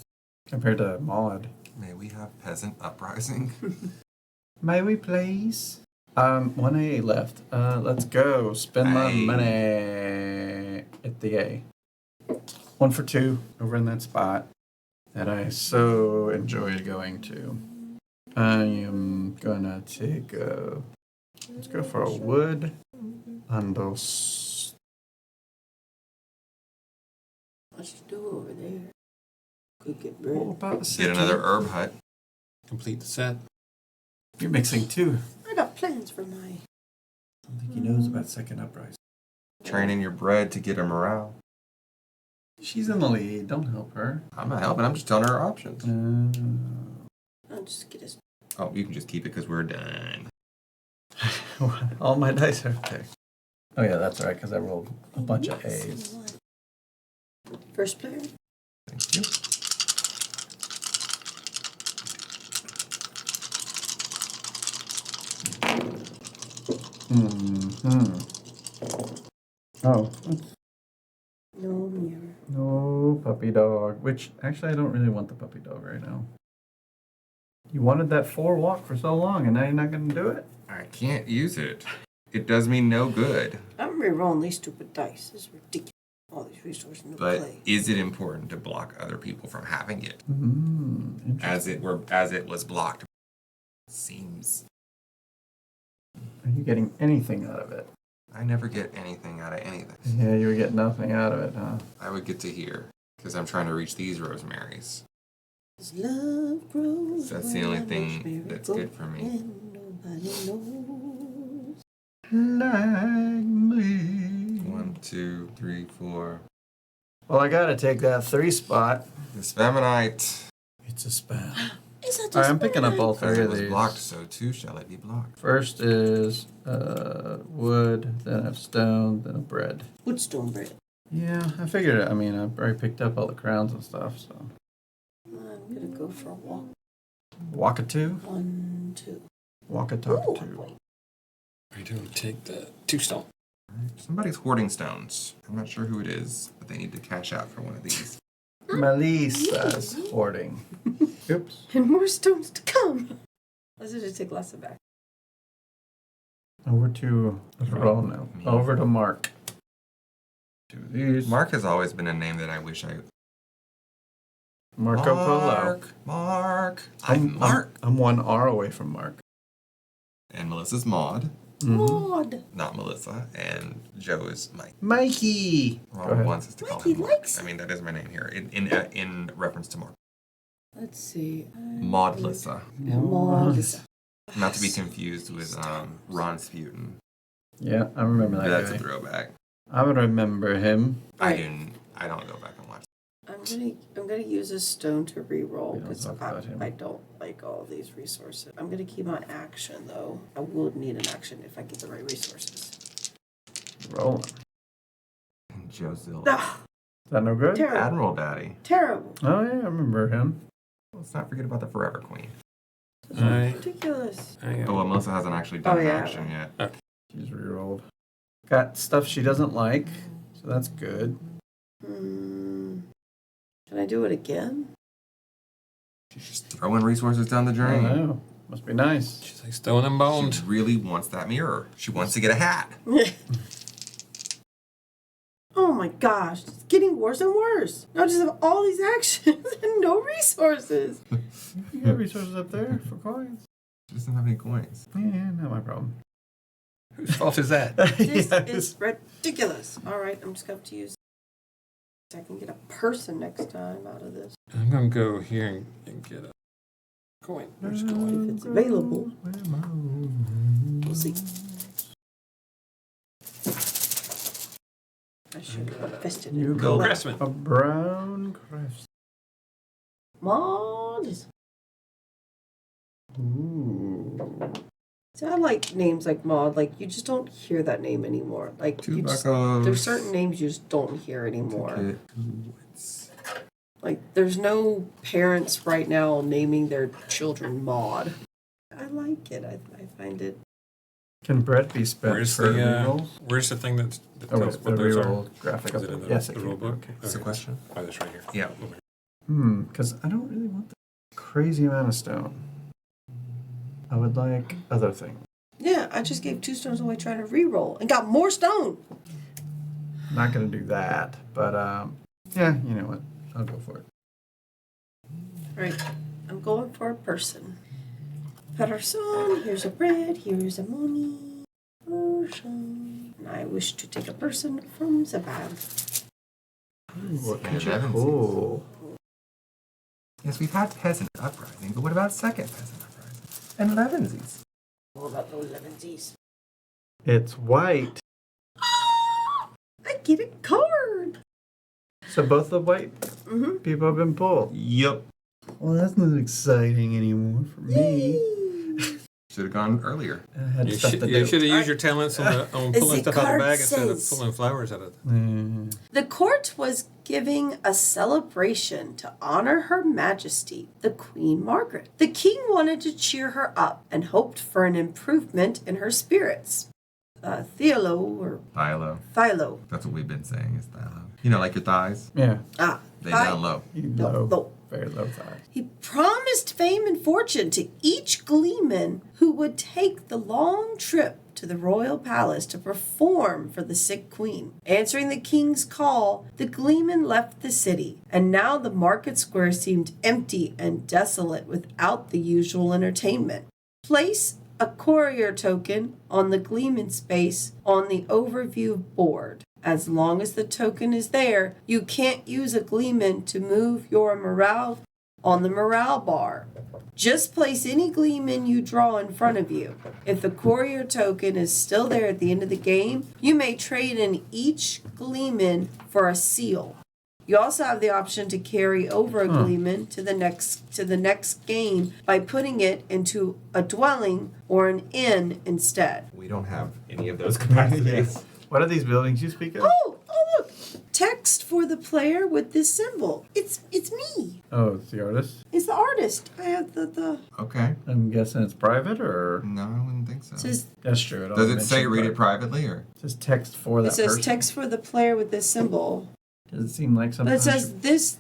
Compared to Maud. May we have peasant uprising? May we please? 1A left. Let's go. Spend my Aye. money at the A. 1 for 2 over in that spot that I so enjoyed going to. I am gonna take let's go for a wood and those. What you do over there? Could get What bread. about the Get another herb hut. Complete the set. You're mixing 2. I got plans for my. I don't think he knows about second uprising. Training your bread to get a morale. She's in the lead. Don't help her. I'm not helping. I'm just telling her options. I'll just get his. Oh, you can just keep it because we're done. All my dice are okay. Oh yeah, that's right, because I rolled a bunch of A's. First player. Thank you. Mm-hmm. Oh, No mirror. no puppy dog. Which, actually, I don't really want the puppy dog right now. You wanted that 4 walk for so long, and now you're not going to do it? I can't use it. It does me no good. I'm re-rolling these stupid dice. This is ridiculous. All these resources no But play. is it important to block other people from having it? Interesting. As it was blocked. Seems. Are you getting anything out of it? I never get anything out of anything. Yeah, you were getting nothing out of it, huh? I would get to here because I'm trying to reach these rosemaries. As love grows. That's the only thing that's good for me. And nobody knows. Like me. 1, 2, 3, 4. Well, I gotta take that 3 spot. This feminite. It's a spell. Is that All right, just I'm picking up all Because three it of was these. blocked, so too shall it be blocked. First is wood, then I have stone, then a bread. wood stone bread? Yeah, I figured it. I mean, I've already picked up all the crowns and stuff, so. I'm gonna go for a walk. Walkatoo? 1, 2. Walkatalkatoo. Ooh, I do take the 2 stone. Somebody's hoarding stones. I'm not sure who it is, but they need to cash out for one of these. Melissa's hoarding. Oops. and more stones to come. Let's just take less of that. Over to roll now. Over to Mark. Do these. Mark has always been a name that I wish I... Marco Polo. Mark. I'm Mark. I'm 1 R away from Mark. And Melissa's Maud. Maud. Not Melissa. And Joe is Mike. Mikey. Go Robert ahead. wants us to call Mikey him Mark. likes I mean, that is my name here in reference to Mark. Let's see. Maudlissa. Maud. Not to be confused with Ron Sputin. Yeah, I remember that That's guy. a throwback. I would remember him. Right. I don't go back and watch. I'm gonna use a stone to re-roll We don't because talk about him. I don't like all these resources. I'm gonna keep my action though. I will need an action if I get the right resources. Rolling. And Joe Zill. Ah, Is that no good? terrible. Admiral Daddy. Terrible. Oh, yeah, I remember him. Let's not forget about the Forever Queen. This is Aye. ridiculous. I Oh, well, Melissa hasn't actually done Oh, an yeah. action yet. She's rerolled. Got stuff she doesn't like, so that's good. Can I do it again? She's just throwing resources down the I drain. know. Must be nice. She's like stone and bones. She really wants that mirror. She wants to get a hat. Oh my gosh, it's getting worse and worse. Now I just have all these actions and no resources. You got resources up there for coins. She doesn't have any coins. Yeah, not my problem. Whose fault is that? This Yeah, is ridiculous. All right, I'm just going to use. I can get a person next time out of this. I'm gonna go here and get a coin. Where's the coin? If it's available. We'll see. I should have invested in You Go go. collect. Craftsman. A brown crafts. Maud. Ooh. See, I like names like Maud. Like, you just don't hear that name anymore. Like, Two you just, buckos. there's certain names you just don't hear anymore. Ticket. Like, there's no parents right now naming their children Maud. I like it. I find it. Can bread be spent Where's for the rerolls? where's the thing that Oh, tells wait, what the those are? reroll graphic Is up it in there. the, Yes, the it rule can. book? Okay. What's the question? Oh, that's right here. Yeah. Because I don't really want the crazy amount of stone. I would like other things. Yeah, I just gave 2 stones away trying to re-roll and got more stone. Not gonna do that, but yeah, you know what? I'll go for it. Right, I'm going for a person. Person, here's a bread, here's a money. Person. And I wish to take a person from Zabad. What And can you 11 pull? Yes, we've had peasant uprising, but what about second peasant uprising? And elevensies. What about those 11s? It's white. I get a card. So both the white people have been pulled. Yep. Well, that's not exciting anymore for me. Should have gone earlier. I had You stuff should to have do. used your talents on pulling the stuff out of the card bag instead of says- pulling flowers out of it. The court was giving a celebration to honor Her Majesty, the Queen Margaret. The king wanted to cheer her up and hoped for an improvement in her spirits. Theolo or Thilo. Philo. That's what we've been saying is Thilo. You know, like your thighs? Yeah, They Thi- down low. low, very low thighs. He promised fame and fortune to each gleeman who would take the long trip to the royal palace to perform for the sick queen. Answering the king's call, the gleeman left the city, and now the market square seemed empty and desolate without the usual entertainment. Place a courier token on the gleeman space on the overview board. As long as the token is there, you can't use a gleeman to move your morale on the morale bar. Just place any gleeman you draw in front of you. If the courier token is still there at the end of the game, you may trade in each gleeman for a seal. You also have the option to carry over a Gleeman to the next game by putting it into a dwelling or an inn instead. We don't have any of those capacities. What are these buildings you speak of? Oh, look! Text for the player with this symbol. It's me. Oh, it's the artist? It's the artist. I have the Okay. I'm guessing it's private, or? No, I wouldn't think so. says That's true. Does it say read it privately or? It says text for that it says person. text for the player with this symbol. Does it seem like something? But it says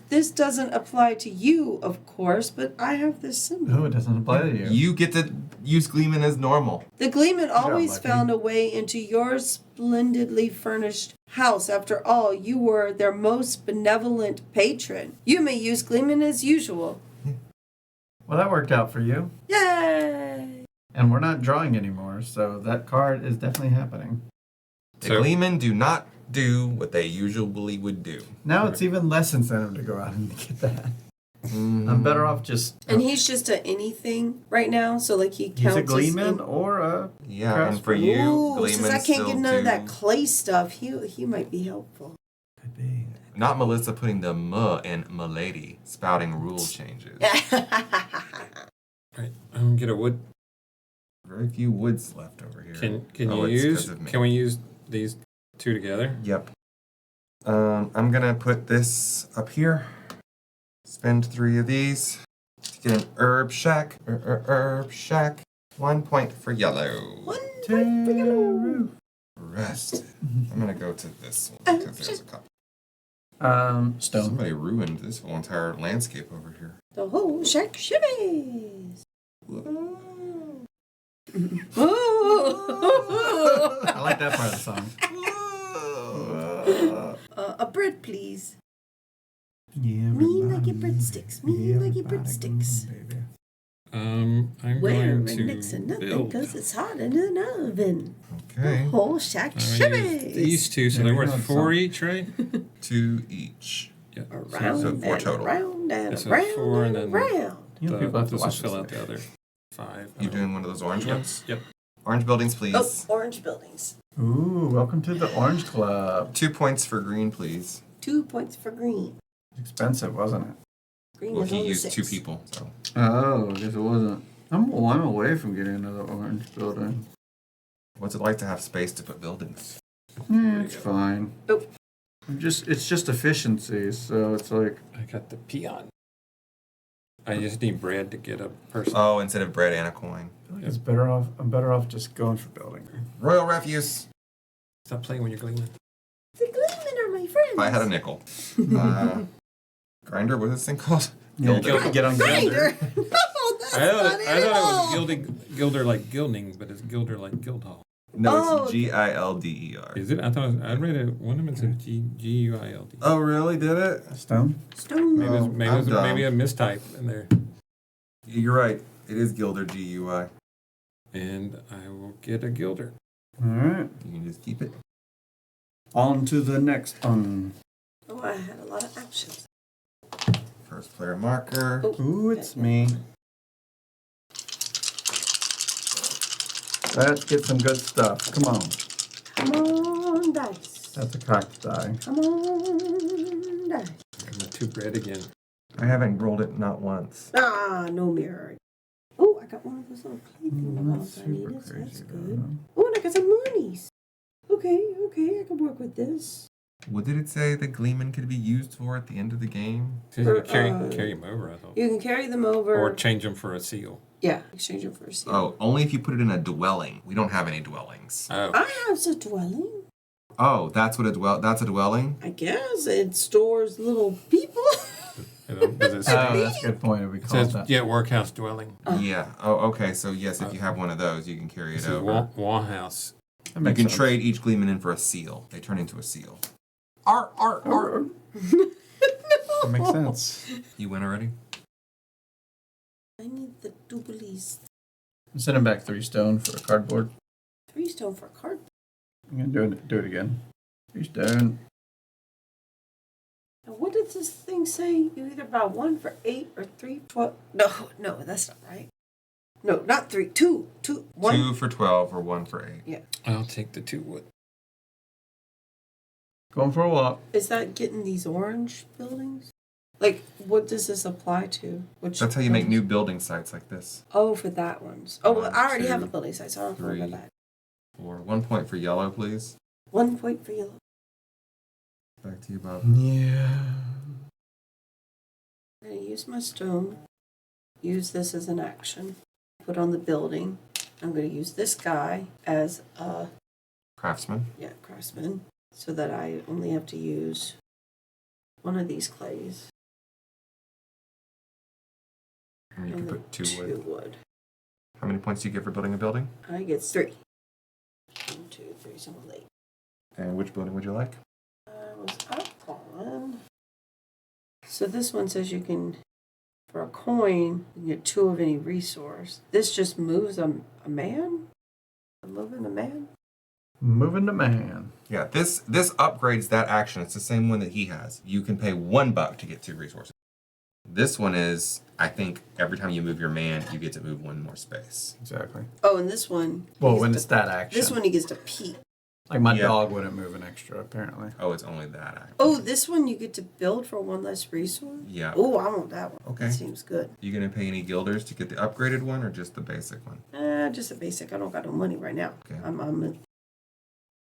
this doesn't apply to you, of course, but I have this symbol. No, it doesn't apply to you. You get to use Gleeman as normal. The Gleeman always lucky. found a way into your splendidly furnished house. After all, you were their most benevolent patron. You may use Gleeman as usual. Well, that worked out for you. Yay! And we're not drawing anymore, so that card is definitely happening. The So- Gleeman do not do what they usually would do. Now it's even less incentive to go out and get that. Mm. I'm better off just. And he's just a anything right now, so like he He's counts a as Gleeman or a. Yeah, and for you, Ooh, Gleeman since I can't still get none of that do- clay stuff, he might be helpful. Could be. Not Melissa putting the "m" in "milady," spouting rule changes. Right. I'm gonna get a wood. Very few woods left over here. Can Oh, you it's 'cause use? of me. Can we use these two together? Yep. I'm gonna put this up here. Spend 3 of these to get an herb shack. Herb shack. 1 point for yellow. One point for yellow. Rest. I'm gonna go to this one because there's a couple. Stone. Somebody ruined this whole entire landscape over here. The whole shack shimmies. I like that part of the song. A bread, please. Yeah, Me like your breadsticks. Me like your breadsticks. I'm Where going and next to to nothing, build. cause it's hot in an oven. Okay. The whole shack I'm gonna use shimmies. these two, so Yeah, they're we worth know 4 some. each, right? 2 each. Yeah. Around So 4 and total. around and Yeah, so around 4 and and then- around. You know, people have to This will watch fill this out the later. other 5. You doing one of those orange Yep. ones? Yep. Orange buildings, Oh, please. orange buildings. Ooh, welcome to the Orange Club. 2 points for green, please. 2 points for green. Expensive, wasn't it? Green Well, is he only used 6. 2 people, so. Oh, I guess it wasn't. I'm away from getting another orange building. What's it like to have space to put buildings? Yeah, it's fine. Oh. It's just efficiency, so it's like. I got the peon. I just need bread to get a person. Oh, instead of bread and a coin. It's better off. I'm better off just going for building. Royal refuse. Stop playing when you're gleaming. The Gleeman are my friends. If I had a nickel. Grinder, what is this thing called? Yeah, Gilder. get on Grinder. Gilder. No, that's I not thought it it at all. was gilder like gilding, but it's gilder like Guildhall. No, Oh. it's Gilder. Is it? I thought I read it. One of them said Guild. Oh, really? Did it? Stone. Stone. Maybe Oh, I'm dumb. maybe a mistype in there. You're right. It is Gilder, GUI. And I will get a gilder. All right. You can just keep it. On to the next one. Oh, I had a lot of options. First player marker. Oh. Ooh, it's me. Let's get some good stuff. Come on. Come on, dice. That's a cocked die. Come on, dice. And the 2 bread again. I haven't rolled it not once. Ah, no mirror. Oh, I got one of those little clay That's thingamabobs I needed, super so that's crazy. good. Oh, and I got some moonies. Okay, I can work with this. What did it say the Gleeman could be used for at the end of the game? So you could carry Uh, them over, I thought. You can carry them over. Or change them for a seal. Yeah, exchange them for a seal. Oh, only if you put it in a dwelling. We don't have any dwellings. Oh. I have a dwelling. Oh, that's what that's a dwelling? I guess it stores little people. Does it Oh, say? that's a good point. If we It call says, that. yeah, workhouse dwelling. Yeah. Oh, okay. So, yes, if you have one of those, you can carry It it says over. wall house. That You makes can sense. trade each Gleeman in for a seal. They turn into a seal. Art. That makes sense. You win already? I need the dooblies. I'm sending back 3 stone for a cardboard. 3 stone for a card. I'm gonna do it again. 3 stone. Now, what did this thing say? You either buy 1 for 8 or 3 for 12. No, that's not right. No, not 3. 2. 1. 2 for 12 or 1 for 8. Yeah. I'll take the 2 wood. Going for a walk. Is that getting these orange buildings? Like, what does this apply to? Which That's how you make buildings? new building sites like this. Oh, for that ones. Oh, well, One, I already have a two, building site, so I don't have to worry about 3. that. 4. 1 point for yellow, please. 1 point for yellow. Back to you, Bob. Yeah. I'm going to use my stone. Use this as an action. Put on the building. I'm going to use this guy as a Craftsman. craftsman, so that I only have to use one of these clays. And you can and put 2 two wood. wood. How many points do you get for building a building? I get 3. 1, 2, 3, so I'm late. And which building would you like? I was up on. So this one says you can, for a coin, you can get 2 of any resource. This just moves a man? I'm moving a man? Moving to man. Yeah, this upgrades that action. It's the same one that he has. You can pay $1 to get 2 resources. This one is, I think, every time you move your man, you get to move 1 more space. Exactly. Oh, and this one. Well, he when gets it's to- that action. This one he gets to peek. Like my Yeah. dog wouldn't move an extra, apparently. Oh, it's only that action. Oh, this one you get to build for 1 less resource? Yeah. Oh, I want that one. Okay. That seems good. You gonna pay any guilders to get the upgraded one or just the basic one? Just a basic. I don't got no money right now. Okay. I'm a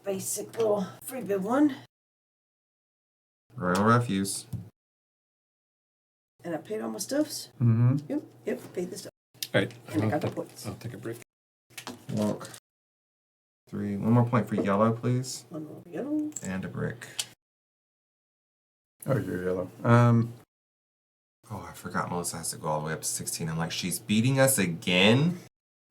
basic little free bid one. Royal Refuse. And I paid all my stuffs. Mm-hmm. Yep, paid the stuff. All right. And I got the points. I'll take a break. Walk. 3. 1 more point for yellow, please. 1 more yellow. And a brick. Oh, you're yellow. Oh, I forgot Melissa has to go all the way up to 16. I'm like, she's beating us again?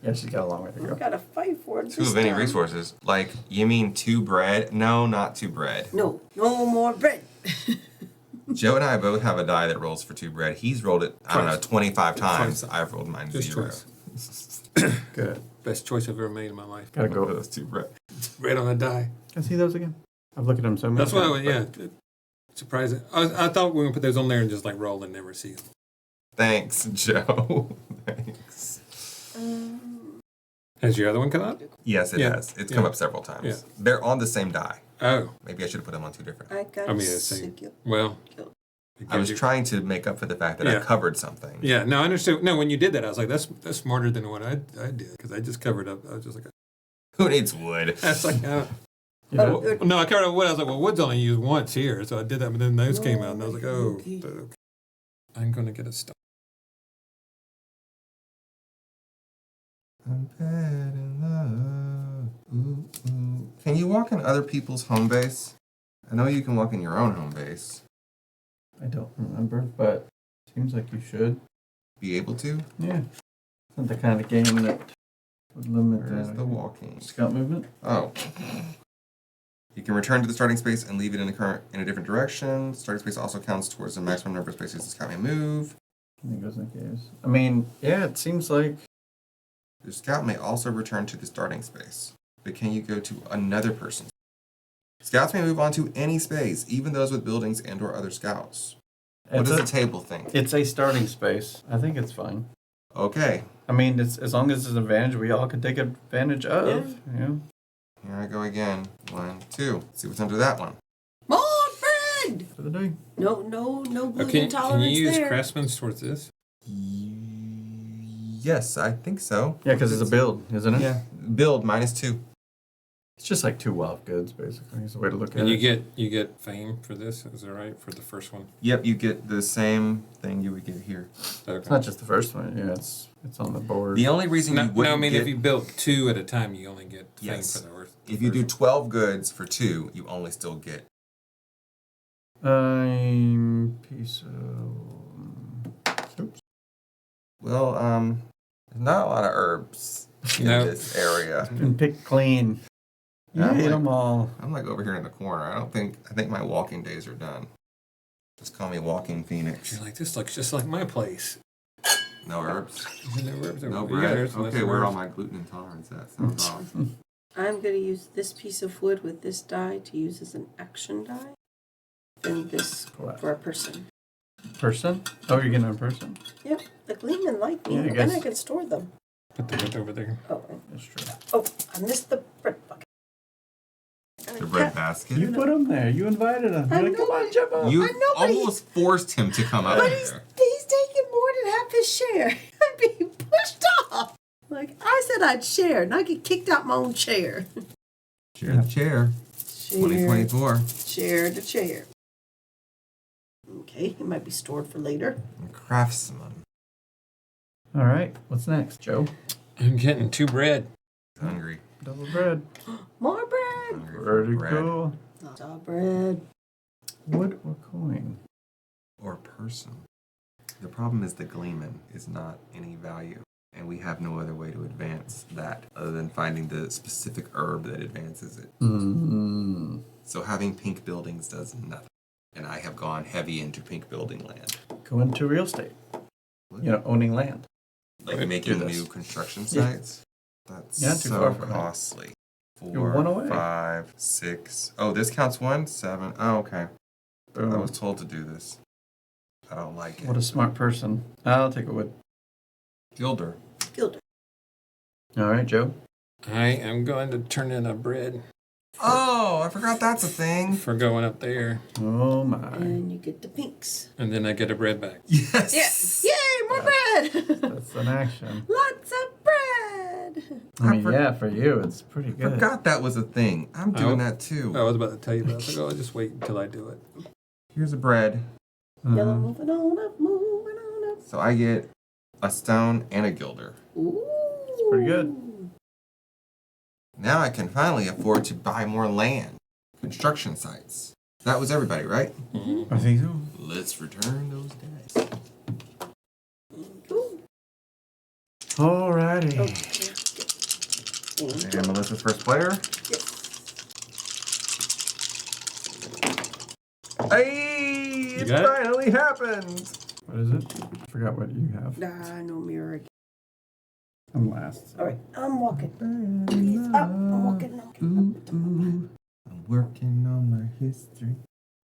Yeah, she's got a long way to I go. gotta fight for it. 2 this of any time. resources. Like, you mean 2 bread? No, not 2 bread. No more bread. Joe and I both have a die that rolls for 2 bread. He's rolled it, I don't know, Twice. 25 times. Twice. I've rolled mine Just 0. twice. Good. Best choice I've ever made in my life. Gotta Go go. those 2 bread. Right on a die. Can I see those again? I've looked at them so many That's why I times. went, yeah. Surprising. I thought we were going to put those on there and just like roll and never see them. Thanks, Joe. Thanks. Has your other one come up? Yes, it Yeah. has. It's come Yeah. up several times. Yeah. They're on the same die. Oh, Maybe I should have put them on 2 different. I got I mean, it's sick. well. it I was gives you- trying to make up for the fact that I Yeah. covered something. Yeah, no, I understood. No, when you did that, I was like, that's smarter than what I did because I just covered up. I was just like, Who needs wood? that's like, You know, Oh, no, I covered up wood. I was like, well, wood's only used once here, so I did that. But then those came out, and I was like, oh, Okay. okay. I'm gonna get a stop. I'm bad in love. Ooh, ooh. Can you walk in other people's home base? I know you can walk in your own home base. I don't remember, but seems like you should. Be able to? Yeah. It's not the kind of game that would limit Where's the walking? scout movement. Oh. You can return to the starting space and leave it in a different direction. Starting space also counts towards the maximum number of spaces the scout may move. I think it goes in caves. I mean, yeah, it seems like The scout may also return to the starting space, but can you go to another person's? Scouts may move on to any space, even those with buildings and or other scouts. What it's does a, the table think? it's a starting space. I think it's fine. Okay, I mean, it's as long as it's an advantage we all can take advantage of. Yeah. here I go again. 1, 2. Let's see what's under that one. More bread. For the day. No gluten Okay, can tolerance you use there. craftsman's towards this? Yes, I think so. Yeah, because it's a build, isn't it? Yeah, build -2. It's just like 2 wild goods, basically. It's a way to look at And it. you get fame for this. Is that right for the first one? Yep, you get the same thing you would get here. Okay. It's not just the first one. Yeah, it's on the board. The only reason No, you wouldn't I mean, get, if you build 2 at a time, you only get fame Yes. for the worst. if you do 12 goods for 2, you only still get. Piece of. Oops. Well, there's not a lot of herbs in No. this area. And pick clean. You I'm ate like- them all. I'm like over here in the corner. I think my walking days are done. Just call me Walking Phoenix. You're like, this looks just like my place. No herbs. No herbs over No there. Yeah, bread. there's Okay, some where are all herbs. my gluten intolerance at? Sounds off. I'm going to use this piece of wood with this die to use as an action die. And this What? for a person. Person? Oh, you're getting a person? Yep, the gleeman like me. Yeah, I and guess. I can store them. Put the wood over there. Oh, That's true. oh, I missed the bread bucket. The bread basket. You put him there. You invited him. I You're like, know, come on, but- jump up. You I know, but almost forced him to come up But there. he's taking more than half his share. I'm being pushed off. Like, I said I'd share, and I get kicked out my own chair. Share the chair. 2024. Share the chair. Okay, it might be stored for later. Craftsman. All right. What's next, Joe? I'm getting 2 bread. Hungry. Double bread. More bread. Hungry for Pretty bread. cool. Lots of bread. Wood or coin? Or person. The problem is the gleeman is not any value. And we have no other way to advance that other than finding the specific herb that advances it. Mm. So having pink buildings does nothing. And I have gone heavy into pink building land. Go into real estate. You know, owning land. Like Right, making do this. new construction Yeah. sites. That's Yeah, too so far from it. costly. You're one away. 5, 6. Oh, this counts 1, 7. Oh, okay. I Boom. was told to do this. I don't like it. What a smart person. I'll take a wood. Gilder. Gilder. All right, Joe. I am going to turn in a bread Oh, I forgot that's a thing. for going up there, Oh my. And you get the pinks. and then I get a bread back. Yes. Yes. Yay, more bread. That's an action. Lots of bread. I mean, for- yeah, for you, it's pretty good. Forgot that was a thing. I'm doing Oh. that too. I was about to tell you, but I was like, oh, I'll just wait until I do it. Here's a bread. Yellow Mhm. moving on up, moving on up. So I get a stone and a gilder. Ooh. It's pretty good. Now I can finally afford to buy more land. Construction sites. That was everybody, right? I think so. Let's return those dice. Ooh. Alrighty. Okay. And Melissa's first player. Yes. Hey! It got it? finally happened! What is it? I forgot what you have. Nah, no mirror again. I'm last. All right, I'm walking. Please, up. I'm walking. I'm working on my history.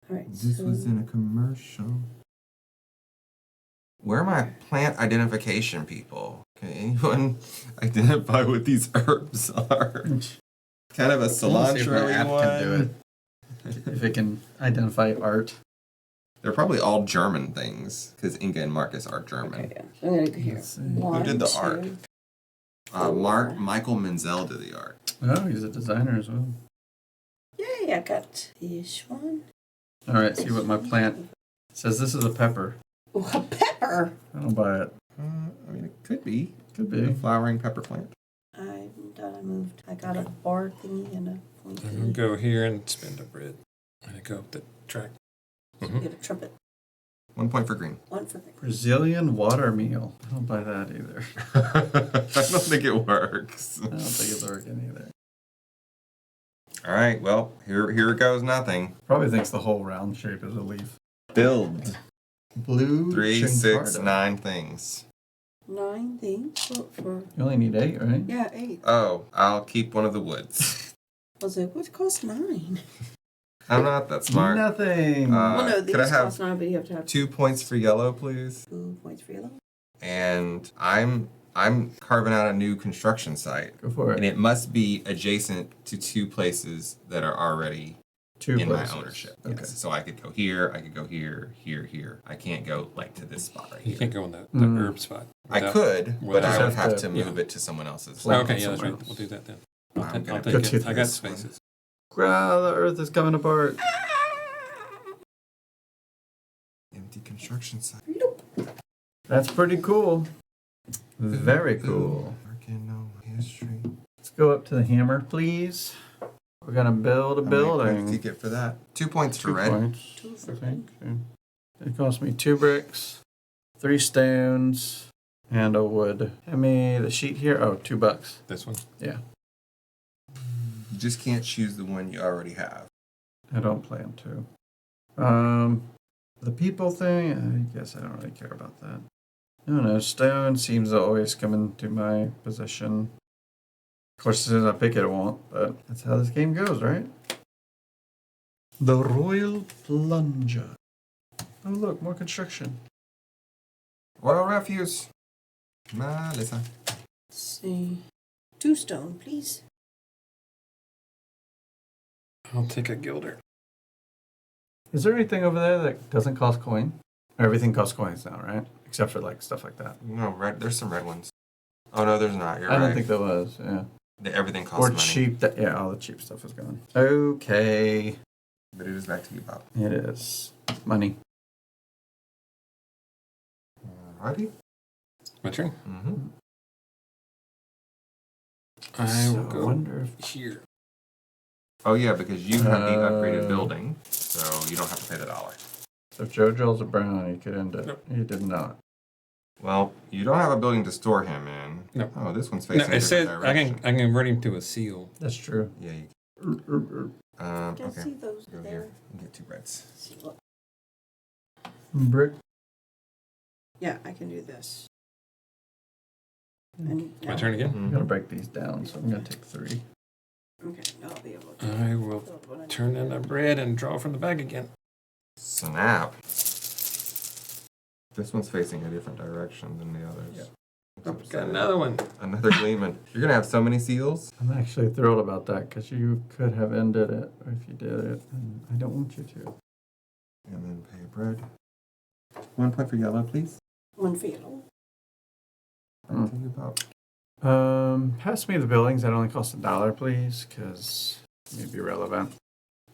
All right. This so was in a commercial. Where are my plant identification people? Can anyone identify what these herbs are? Kind of a See if my cilantro app one. can do it. If it can identify art. They're probably all German things because Inga and Marcus are German. Okay, yeah. I'm gonna go here. Let's see. One, did the two. art? Michael Menzel did the art. Oh, he's a designer as well. Yay, I got this one. All right, see what my plant says. This is a pepper. Oh, a pepper. I don't buy it. I mean, it could be Could a be. flowering pepper plant. I'm done. I moved. I got a bar thingy and a point I'm going to thingy. go here and spend a bread. I'm going to go up the track. Mhm. Get a trumpet. 1 point for green. One for me. Brazilian water meal. I don't buy that either. I don't think it works. I don't think it's working either. All right, well, here goes nothing. Probably thinks the whole round shape is a leaf. Build Blue 3, 6, Chincardo. 9 things. 9 things for You only need 8, right? yeah, 8. Oh, I'll keep one of the woods. I was like, what costs 9? I'm not that smart. Nothing. Well, no, these could I have cost 9, but you have to have 2 points for yellow, please? 2 points for yellow. And I'm carving out a new construction site, Go for and it. it must be adjacent to 2 places that are already 2 in places. my ownership. Okay. Yes. So I could go here, I could go here, here, here. I can't go like to this spot right You here. can't go in the Mm. herb spot. I without- could, but without- I would Just have have to to- move it to someone else's. Plant Okay, yeah, that's somewhere right. else. We'll do that then. I'm I'll gonna take go it. to I got this one. spaces. The earth is coming apart. Empty construction site. That's pretty cool. Very cool. Working on my history. Let's go up to the hammer, please. We're gonna build a How many points do you building. get for that? 2 points for 2 red. points, 2 I for think. Yeah. It cost me 2 bricks, 3 stones, and a wood. Hand me the sheet here. Oh, $2. This one. Yeah, You just can't choose the one you already have. I don't plan to. The people thing, I guess I don't really care about that. I don't know, stone seems to always come into my possession. Of course, as soon as I pick it, it won't, but that's how this game goes, right? The Royal Plunger. Oh, look, more construction. Royal refuse. Melissa. Let's see. 2 stone, please. I'll take a gilder. Is there anything over there that doesn't cost coin? Everything costs coins now, right? Except for like stuff like that. No, red. There's some red ones. Oh no, there's not. You're I right. don't think there was. Yeah. Everything costs Or money. cheap. Yeah, all the cheap stuff is gone. Okay. But it is back to you, Bob. It is money. Alrighty. My turn. Mm-hmm. I will So, go wonder here. Oh yeah, because you have the upgraded building, so you don't have to pay the $1. if Joe draws a brown, he could end it. Nope. He did not. Well, you don't have a building to store him in. No. Oh, this one's No, facing a it different says I direction. can convert him to a seal. That's true. Yeah. Can I Okay. see those Go there? here. You get 2 reds. See what- Brick. Yeah, I can do this. And My turn again. I'm gonna break these down, so I'm gonna take 3. Okay, now I'll be able to. I will build what I need. turn in a bread and draw from the bag again. Snap. This one's facing a different direction than the others. Yep. Oh, got another one. Another Gleeman. You're gonna have so many seals. I'm actually thrilled about that because you could have ended it if you did it, and I don't want you to. And then pay bread. 1 point for yellow, please. One field. Back to you, Bob. Pass me the buildings that only cost $1, please, because it may be relevant.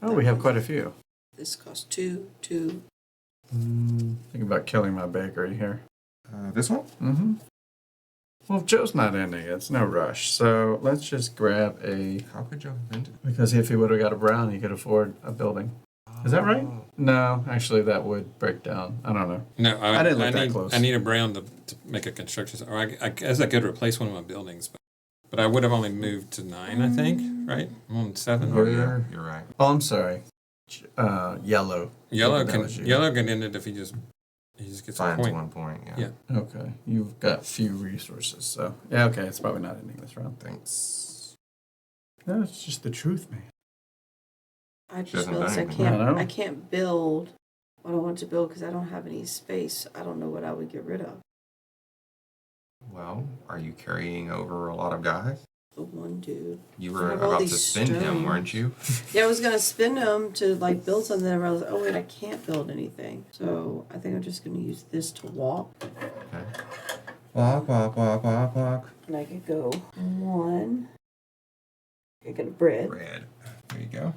Oh, we have quite a few. This costs 2, 2. Think about killing my bakery here. This one? Mm-hmm. Well, if Joe's not ending, it's no rush. So let's just grab a, How could Joe have ended? because if he would have got a brown, he could afford a building. Is that right? Oh. No, actually, that would break down. I don't know. No, I didn't look that close. I need a brown to make a construction. Or I guess I could replace one of my buildings, but I would have only moved to 9, I think. Right? I'm on 7. Oh yeah, you're right. Oh, I'm sorry. Yellow. Yellow That was you. can end it if he just gets a Finds point. 1 point. Yeah. Okay, you've got few resources, so yeah. Okay, it's probably not ending this round. Thanks. No, it's just the truth, man. I She just hasn't realized done I anything. I know. can't. I can't build what I want to build because I don't have any space. I don't know what I would get rid of. Well, are you carrying over a lot of guys? The one dude. You I were have all about to these spend him, stones. weren't you? Yeah, I was gonna spin them to like build something. And I was like, oh wait, I can't build anything. So I think I'm just gonna use this to walk, Okay. Walk, walk, walk, walk, walk. and I could go 1. I get a bread. Red. There you go.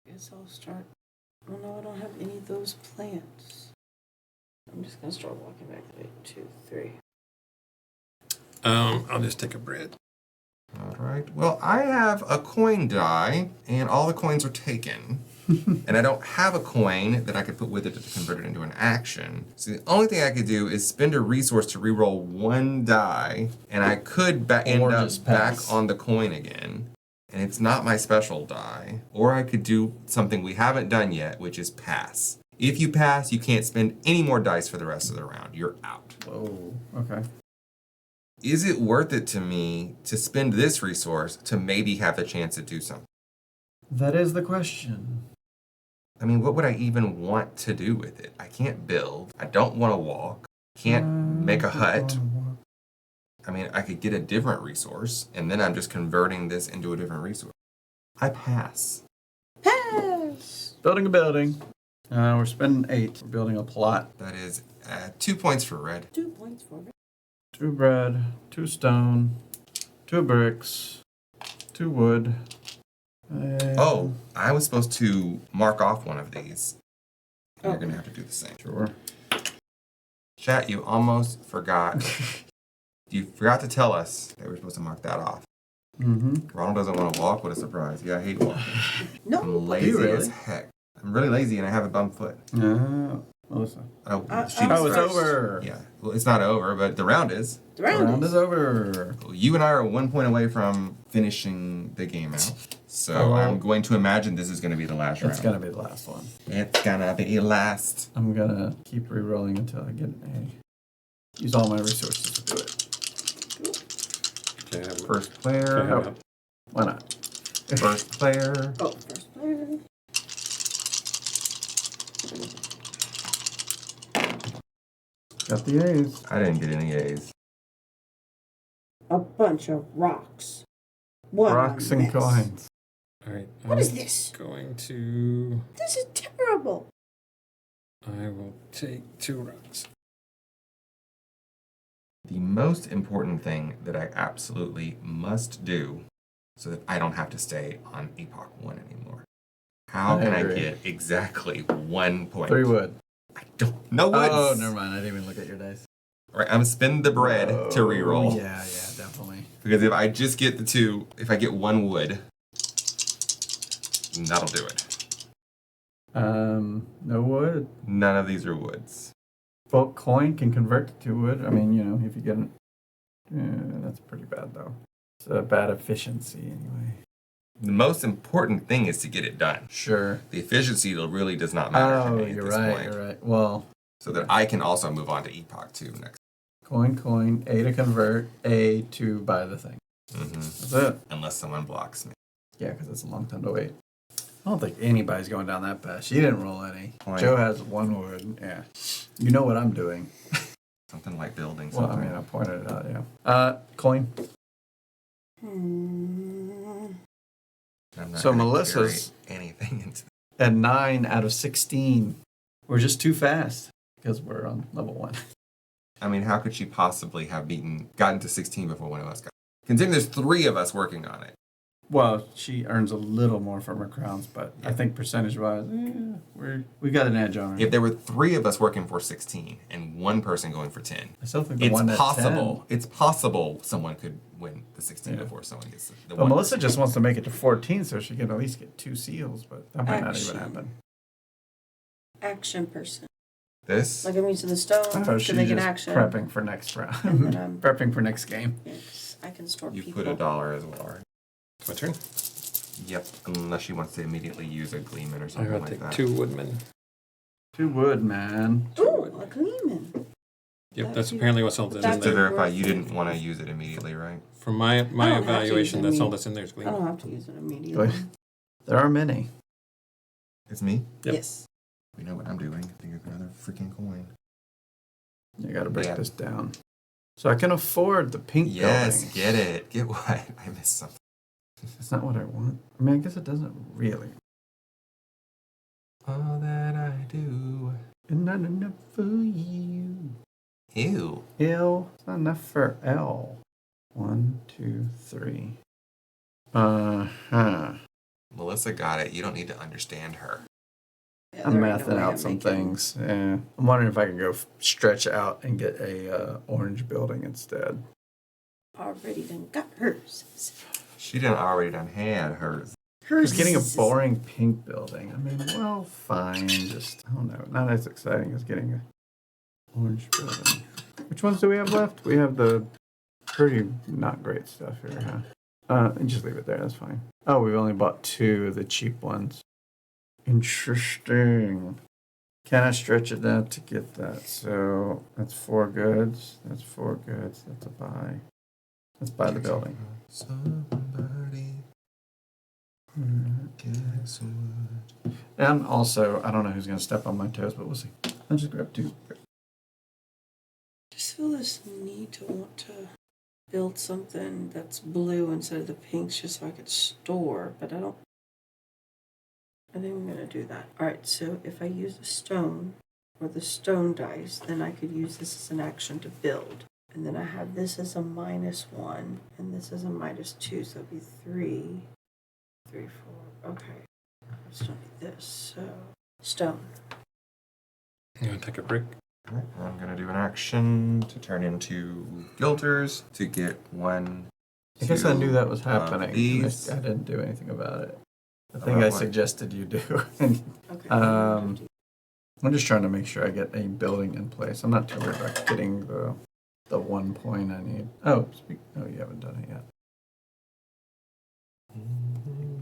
Guess I'll start. Oh no, I don't have any of those plants. I'm just gonna start walking back. 2, 3. I'll just take a bread. All right. Well, I have a coin die, and all the coins are taken. And I don't have a coin that I could put with it to convert it into an action. So the only thing I could do is spend a resource to reroll 1 die, and I could end Or up just back pass. on the coin again. And it's not my special die. Or I could do something we haven't done yet, which is pass. If you pass, you can't spend any more dice for the rest of the round. You're out. Whoa. Okay. Is it worth it to me to spend this resource to maybe have the chance to do something? That is the question. I mean, what would I even want to do with it? I can't build. I don't want to walk. Can't make a hut. I mean, I could get a different resource, and then I'm just converting this into a different resource. I pass. Pass. Building a building. We're spending 8. We're building a plot. That is 2 points for red. 2 points for me. 2 bread, 2 stone, 2 bricks, 2 wood. Oh, I was supposed to mark off one of these. And you're going to have to do the same. Sure. Chat, you almost forgot. You forgot to tell us that we were supposed to mark that off. Mm-hmm. Ronald doesn't want to walk. What a surprise. Yeah, I hate walking. No. I'm lazy really? as heck. I'm really lazy and I have a bum foot. Melissa. Oh, I Oh, was it's first. over. Yeah. Well, it's not over, but the round is. The The round is over. You and I are 1 point away from finishing the game out. So Oh, well. I'm going to imagine this is going to be the last round. It's gonna be the last one. It's gonna be last. I'm gonna keep re-rolling until I get an A. Use all my resources to do it. Okay, First player. okay, Oh. Why not? First player. Oh, first player. Got the A's. I didn't get any A's. A bunch of rocks. What Rocks a and mess. coins. All right. What is this? Going to. This is terrible. I will take 2 rocks. The most important thing that I absolutely must do so that I don't have to stay on Epoch 1 anymore. How I can agree. I get exactly 1 point? 3 wood. I don't know woods. Oh, never mind. I didn't even look at your dice. All right, I'm spinning the bread to reroll. Yeah, definitely. Because if I just get the 2, if I get 1 wood, that'll do it. No wood. None of these are woods. Well, coin can convert to 2 wood. I mean, if you get it. That's pretty bad, though. It's a bad efficiency, anyway. The most important thing is to get it done. Sure. The efficiency really does not matter to me at you're this right, point. you're right. Well, So that I can also move on to Epoch 2 next. coin, A to convert, A to buy the thing. Mm-hmm. That's it. Unless someone blocks me. Yeah, because it's a long time to wait. I don't think anybody's going down that path. She didn't roll any. Coin. Joe has 1 wood. Yeah. You know what I'm doing. Something like building Well, something. I mean, I pointed it out, yeah. Coin. I'm not So gonna Melissa's- carry anything into At 9 out of 16. We're just too fast because we're on level 1. I mean, how could she possibly have gotten to 16 before one of us got? Considering there's 3 of us working on it. Well, she earns a little more from her crowns, but I think percentage-wise, we got an edge on her. If there were 3 of us working for 16 and 1 person going for 10, I still think the it's one at possible. It's possible someone could win the 16 Yeah. before someone gets the 10. 1. But Melissa just wants to make it to 14 so she can at least get 2 seals, but that might not even Action. happen. Action person. This? Like I'm using the stone Oh, to she's make an just action. prepping for next round. And then I'm- prepping for next game. Yes, I can store You people. put $1 as well, right? My turn. Yep, unless she wants to immediately use a Gleeman or I something will like take that. 2 woodmen. 2 wood, man. Ooh, a gleeman. Yep, that's apparently what's all that's in Just to there. verify, you didn't want to use it immediately, right? From my I don't have to evaluation, use that's all any- that's in there is I don't gleaming. have to use it immediately. Good. There are many. It's me? Yep. Yes. We know what I'm doing. I think of another freaking coin. You got to break Yeah. this down. So I can afford the pink Yes, building. get it. Get what? I missed something. It's not what I want. I mean, I guess it doesn't really. All that I do. It's not enough for you. Ew. L. It's not enough for L. 1, 2, 3. Melissa got it. You don't need to understand her. Yeah, I'm there ain't no mathing way out I'm some making- things. Yeah. I'm wondering if I can go stretch out and get a orange building instead. Already done got hers. She done already done had hers. Hers Just getting a is- boring pink building. I mean, well, fine. Just, I don't know. Not as exciting as getting a orange building. Which ones do we have left? We have the pretty not great stuff here, huh? Just leave it there. That's fine. Oh, we've only bought 2 of the cheap ones. Interesting. Can I stretch it out to get that? So that's 4 goods. That's 4 goods. That's a buy. Let's buy the building. Somebody guess what? And also, I don't know who's going to step on my toes, but we'll see. I'll just grab 2. I just feel this need to want to build something that's blue instead of the pinks just so I could store, but I don't. I think I'm going to do that. Alright, so if I use a stone or the stone dice, then I could use this as an action to build. And then I have this as a -1 and this as a -2, so it'd be 3, 3, 4. Okay. I still need this, so stone. You want to take a break? Alright, I'm gonna do an action to turn into guilders to get 1. I guess I knew that was 2 happening. of these. I didn't do anything about it. The thing About I what? suggested you do. Okay. I'm just trying to make sure I get a building in place. I'm not too worried about getting the 1 point I need. Oh, you haven't done it yet.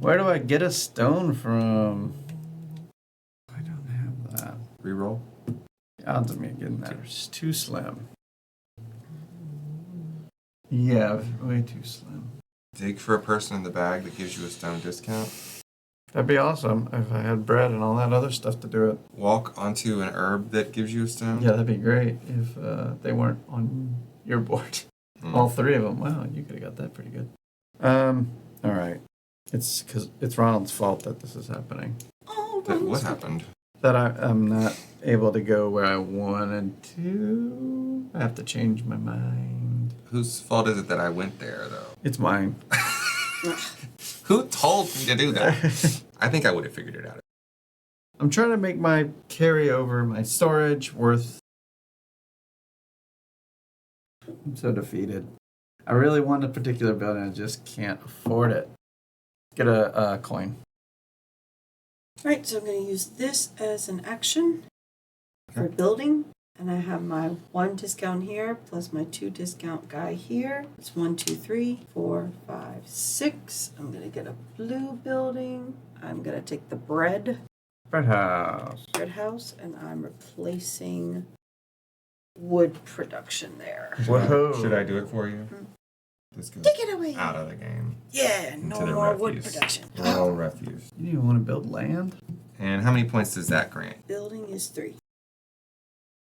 Where do I get a stone from? I don't have that. Reroll. The odds of me getting that are just too slim. Yeah, way too slim. Dig for a person in the bag that gives you a stone discount. That'd be awesome if I had bread and all that other stuff to do it. Walk onto an herb that gives you a stone. Yeah, that'd be great if they weren't on your board. Mm. All 3 of them. Wow, you could have got that pretty good. All right. It's because it's Ronald's fault that this is happening. Oh, But what happened? That I'm not able to go where I wanted to. I have to change my mind. Whose fault is it that I went there, though? It's mine. Who told me to do that? I think I would have figured it out. I'm trying to make my carryover, my storage worth. I'm so defeated. I really want a particular building, I just can't afford it. Get a coin. Right, so I'm going to use this as an action for building. And I have my 1 discount here plus my 2 discount guy here. It's 1, 2, 3, 4, 5, 6. I'm going to get a blue building. I'm going to take the bread House. house, and I'm replacing wood production there. Whoa. Should I do it for you? This goes Take it away. out of the game. Yeah, Into no the more wood refuse. production. All refuse. You didn't even want to build land? And how many points does that grant? Building is 3.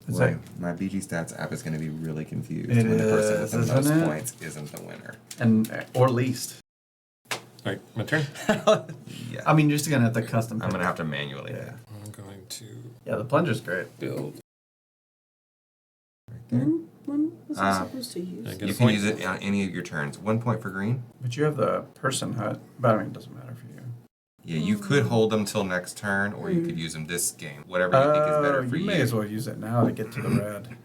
Is Boy, that- my BG Stats app is going to be really confused It when the person with is, the most isn't it? points isn't the winner. And or least. All right, my turn. Yeah. I mean, you're just gonna have to custom. I'm going to pick. have to manually. Yeah. I'm going to Yeah, the plunger's great. build. Right there. When was I supposed to use? I get You a can point. use it on any of your turns. 1 point for green. But you have the person hut. But I mean, it doesn't matter for you. Yeah, you could hold them till next turn, or you could use them this game. Whatever you think is better for you you. may as well use it now to get to the red.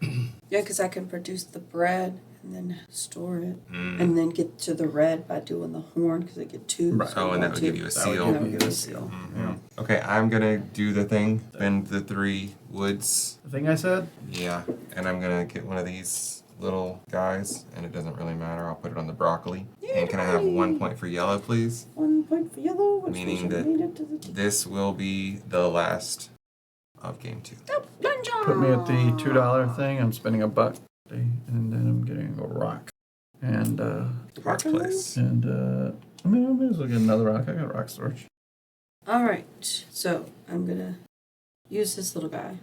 Yeah, because I can produce the bread and then store it, Mm. and then get to the red by doing the horn because I get 2. Right. so Oh, and that would two. give you a That would seal. give you the seal. seal. Mhm. Okay, I'm gonna do the thing. Spend the 3 woods. The thing I said? Yeah, and I'm gonna get one of these little guys, and it doesn't really matter. I'll put it on the broccoli. And can I have 1 point for yellow, please? 1 point for yellow, which Meaning means I that made it to the team. This will be the last of game 2. Plunger! Put me at the $2 thing. I'm spending $1, and then I'm getting a rock. And Rock place. I mean, I may as well get another rock. I got rock storage. All right, so I'm gonna use this little guy.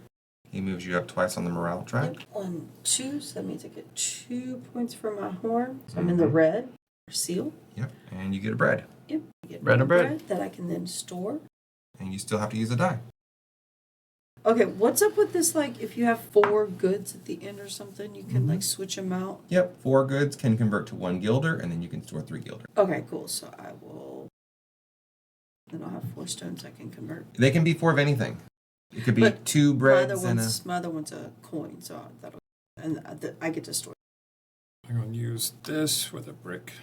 He moves you up twice on the morale track. Yep, 1, 2, so that means I get 2 points for my horn. So I'm in the red seal. Yep, and you get a bread. Yep, I get Bread my and bread. that I can then store. And you still have to use a die. Okay, what's up with this? Like, if you have 4 goods at the end or something, you can like switch them out. Yep, 4 goods can convert to 1 guilder, and then you can store 3 guilder. Okay, cool. So I will. Then I'll have 4 stones I can convert. They can be 4 of anything. It could be But 2 breads and My other one's a coin, so that'll. And I get to store. I'm going to use this with a brick.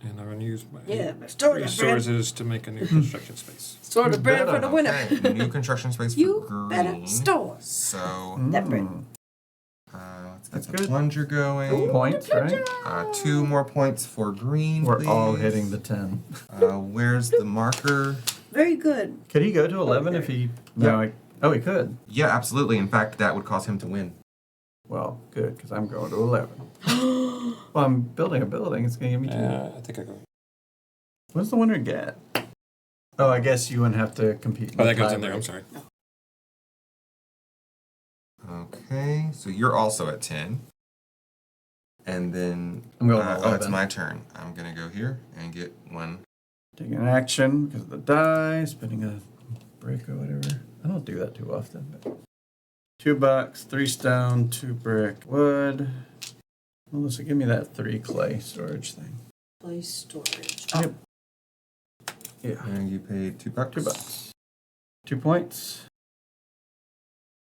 And I'm going to use my Yeah, but store that bread. resources to make a new construction space. Store the bread for the winner. Okay, new construction space for You green. better store. So, That bread. let's get That's the good. plunger going. Points, right? 2 more points for green, We're all please. hitting the 10. Where's the marker? Very good. Could he go to 11 if he... No, oh, he could. Yeah, absolutely. In fact, that would cause him to win. Well, good, because I'm going to 11. Well, I'm building a building. It's going to give me 2. I think I go. What does the winner get? Oh, I guess you wouldn't have to compete. Oh, that goes in there. I'm sorry. Okay, so you're also at 10. And then... I'm going oh, it's 11. my turn. I'm going to go here and get 1. Taking an action because of the die, spending a brick or whatever. I don't do that too often. But $2, 3 stone, 2 brick, wood. Melissa, give me that 3 clay storage thing. Place storage. Yep. Yeah, And you paid $2. $2. 2 points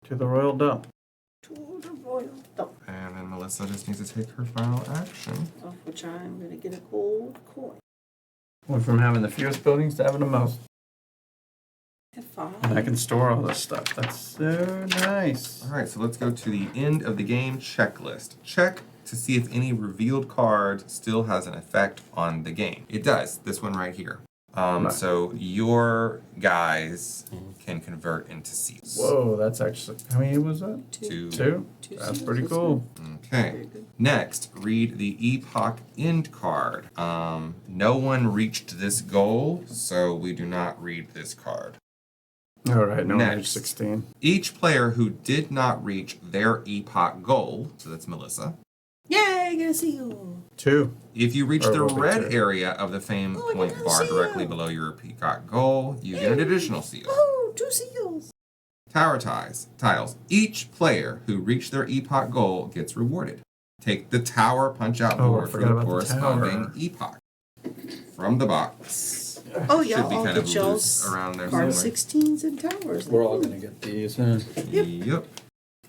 to the royal dump. To the royal dump, And then Melissa just needs to take her final action. of which I'm going to get a gold coin. Went from having the fewest buildings to having the most. F5. And I can store all this stuff. That's so nice. All right, so let's go to the end of the game checklist. Check to see if any revealed card still has an effect on the game. It does, this one right here. Right. So your guys can convert into seats. Whoa, that's actually, how many was that? 2. 2? Two That's seals, pretty that's cool. Okay. Very good. Next, read the Epoch End card. No one reached this goal, so we do not read this card. All right, no Next. age 16. Each player who did not reach their Epoch goal, so that's Melissa, Yay, get a seal. 2. If you reach Or the will be red 2. area of the fame Oh, I point got a bar seal. directly below your peacock goal, you get an additional seal. Oh, 2 seals. Tower tiles. Each player who reached their epoch goal gets rewarded. Take the tower punch-out Oh, I board for forgot the about the corresponding tower. epoch. From the box. Oh, Should y'all be all kind of get loose y'all's around there card somewhere. 16s and towers. We're all going to get these, huh? Yep. you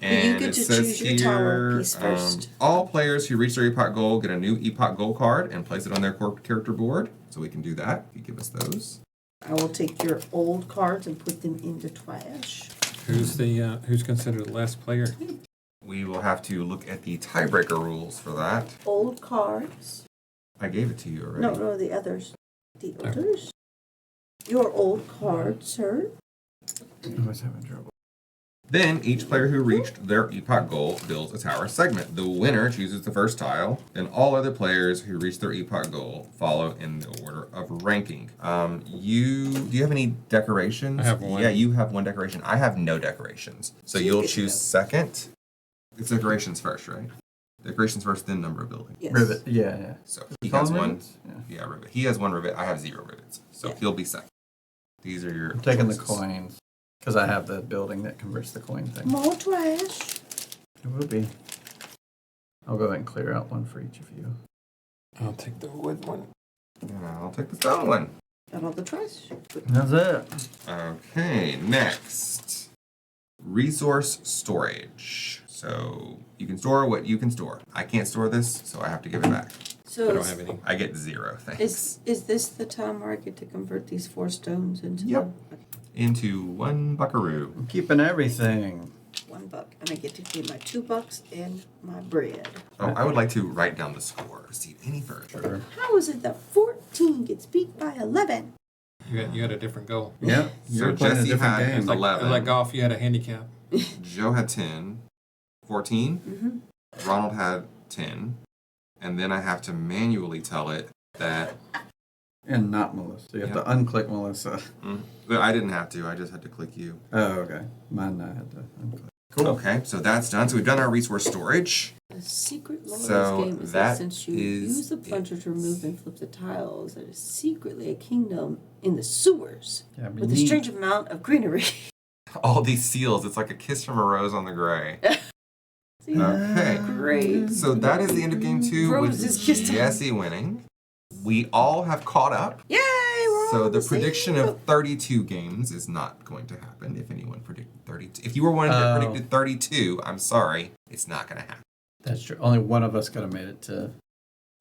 And get it to says choose your tower here, piece first. all players who reach their epoch goal get a new epoch goal card and place it on their character board. So we can do that if you give us those. I will take your old cards and put them in the trash. Who's considered the last player? We will have to look at the tiebreaker rules for that. Old cards. I gave it to you already. No, the others. The others. Your old card, sir. I was having trouble. Then each player who reached their epoch goal builds a tower segment. The winner chooses the first tile, and all other players who reach their epoch goal follow in the order of ranking. Do you have any decorations? I have one. Yeah, you have one decoration. I have no decorations. So you'll choose second. It's decorations first, right? Decorations first, then number of buildings. Yes. Rivet. Yeah. So he has one. Rivets? Yeah. Yeah, rivet. He has 1 rivet. I have 0 rivets. So he'll be second. These are your I'm taking choices. the coins because I have the building that converts the coin thing. More trash. It will be. I'll go ahead and clear out one for each of you. I'll take the wood one. And I'll take the stone one. Got all the trash. That's it. Okay, next. Resource storage. So you can store what you can store. I can't store this, so I have to give it back. So I don't have any. I get 0, thanks. is this the time where I get to convert these 4 stones into Yep. one? Okay, Into 1 buckaroo. I'm keeping everything. $1, and I get to pay my $2 and my bread. Oh, I would like to write down the score. Proceed any further. Sure. How is it that 14 gets beat by 11? You got a different goal. Yeah. So Jesse had It's like, 11. like golf, you had a handicap. Joe had 10. 14. Mm-hmm. Ronald had 10. And then I have to manually tell it that And not Melissa. You have Yep. to unclick Melissa. But I didn't have to. I just had to click you. Oh, okay. Mine I had to unclick. Cool. Okay, so that's done. So we've done our resource storage. The secret law of So this game is that that since you is use the plunger it. to remove and flip the tiles, there is secretly a kingdom in the sewers Yeah, with a strange amount of greenery. All these seals. It's like a kiss from a rose on the gray. See? Okay. Great. So that is the end of game 2 with Roses kissed on- Jesse winning. We all have caught up. Yay! We're So on the same prediction boat. of 32 games is not going to happen if anyone predicted 32. If you were one that Oh. predicted 32, I'm sorry, it's not going to happen. That's true. Only one of us could have made it to.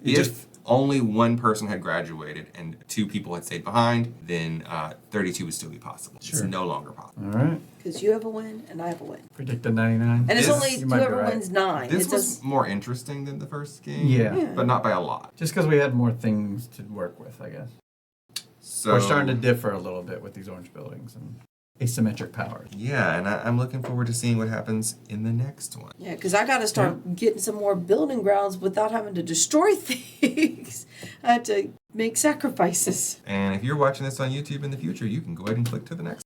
If only one person had graduated and 2 people had stayed behind, then 32 would still be possible. It's Sure. no longer possible. All right. Because you have a win and I have a win. Predicted 99. And it's This- only you might be whoever right. wins 9. This It was does- more interesting than the first game. Yeah. But not by a lot. Just because we had more things to work with, I guess. So We're starting to differ a little bit with these orange buildings and asymmetric powers. Yeah, and I'm looking forward to seeing what happens in the next one. Yeah, because I got to start getting some more building grounds without having to destroy things. I had to make sacrifices. And if you're watching this on YouTube in the future, you can go ahead and click to the next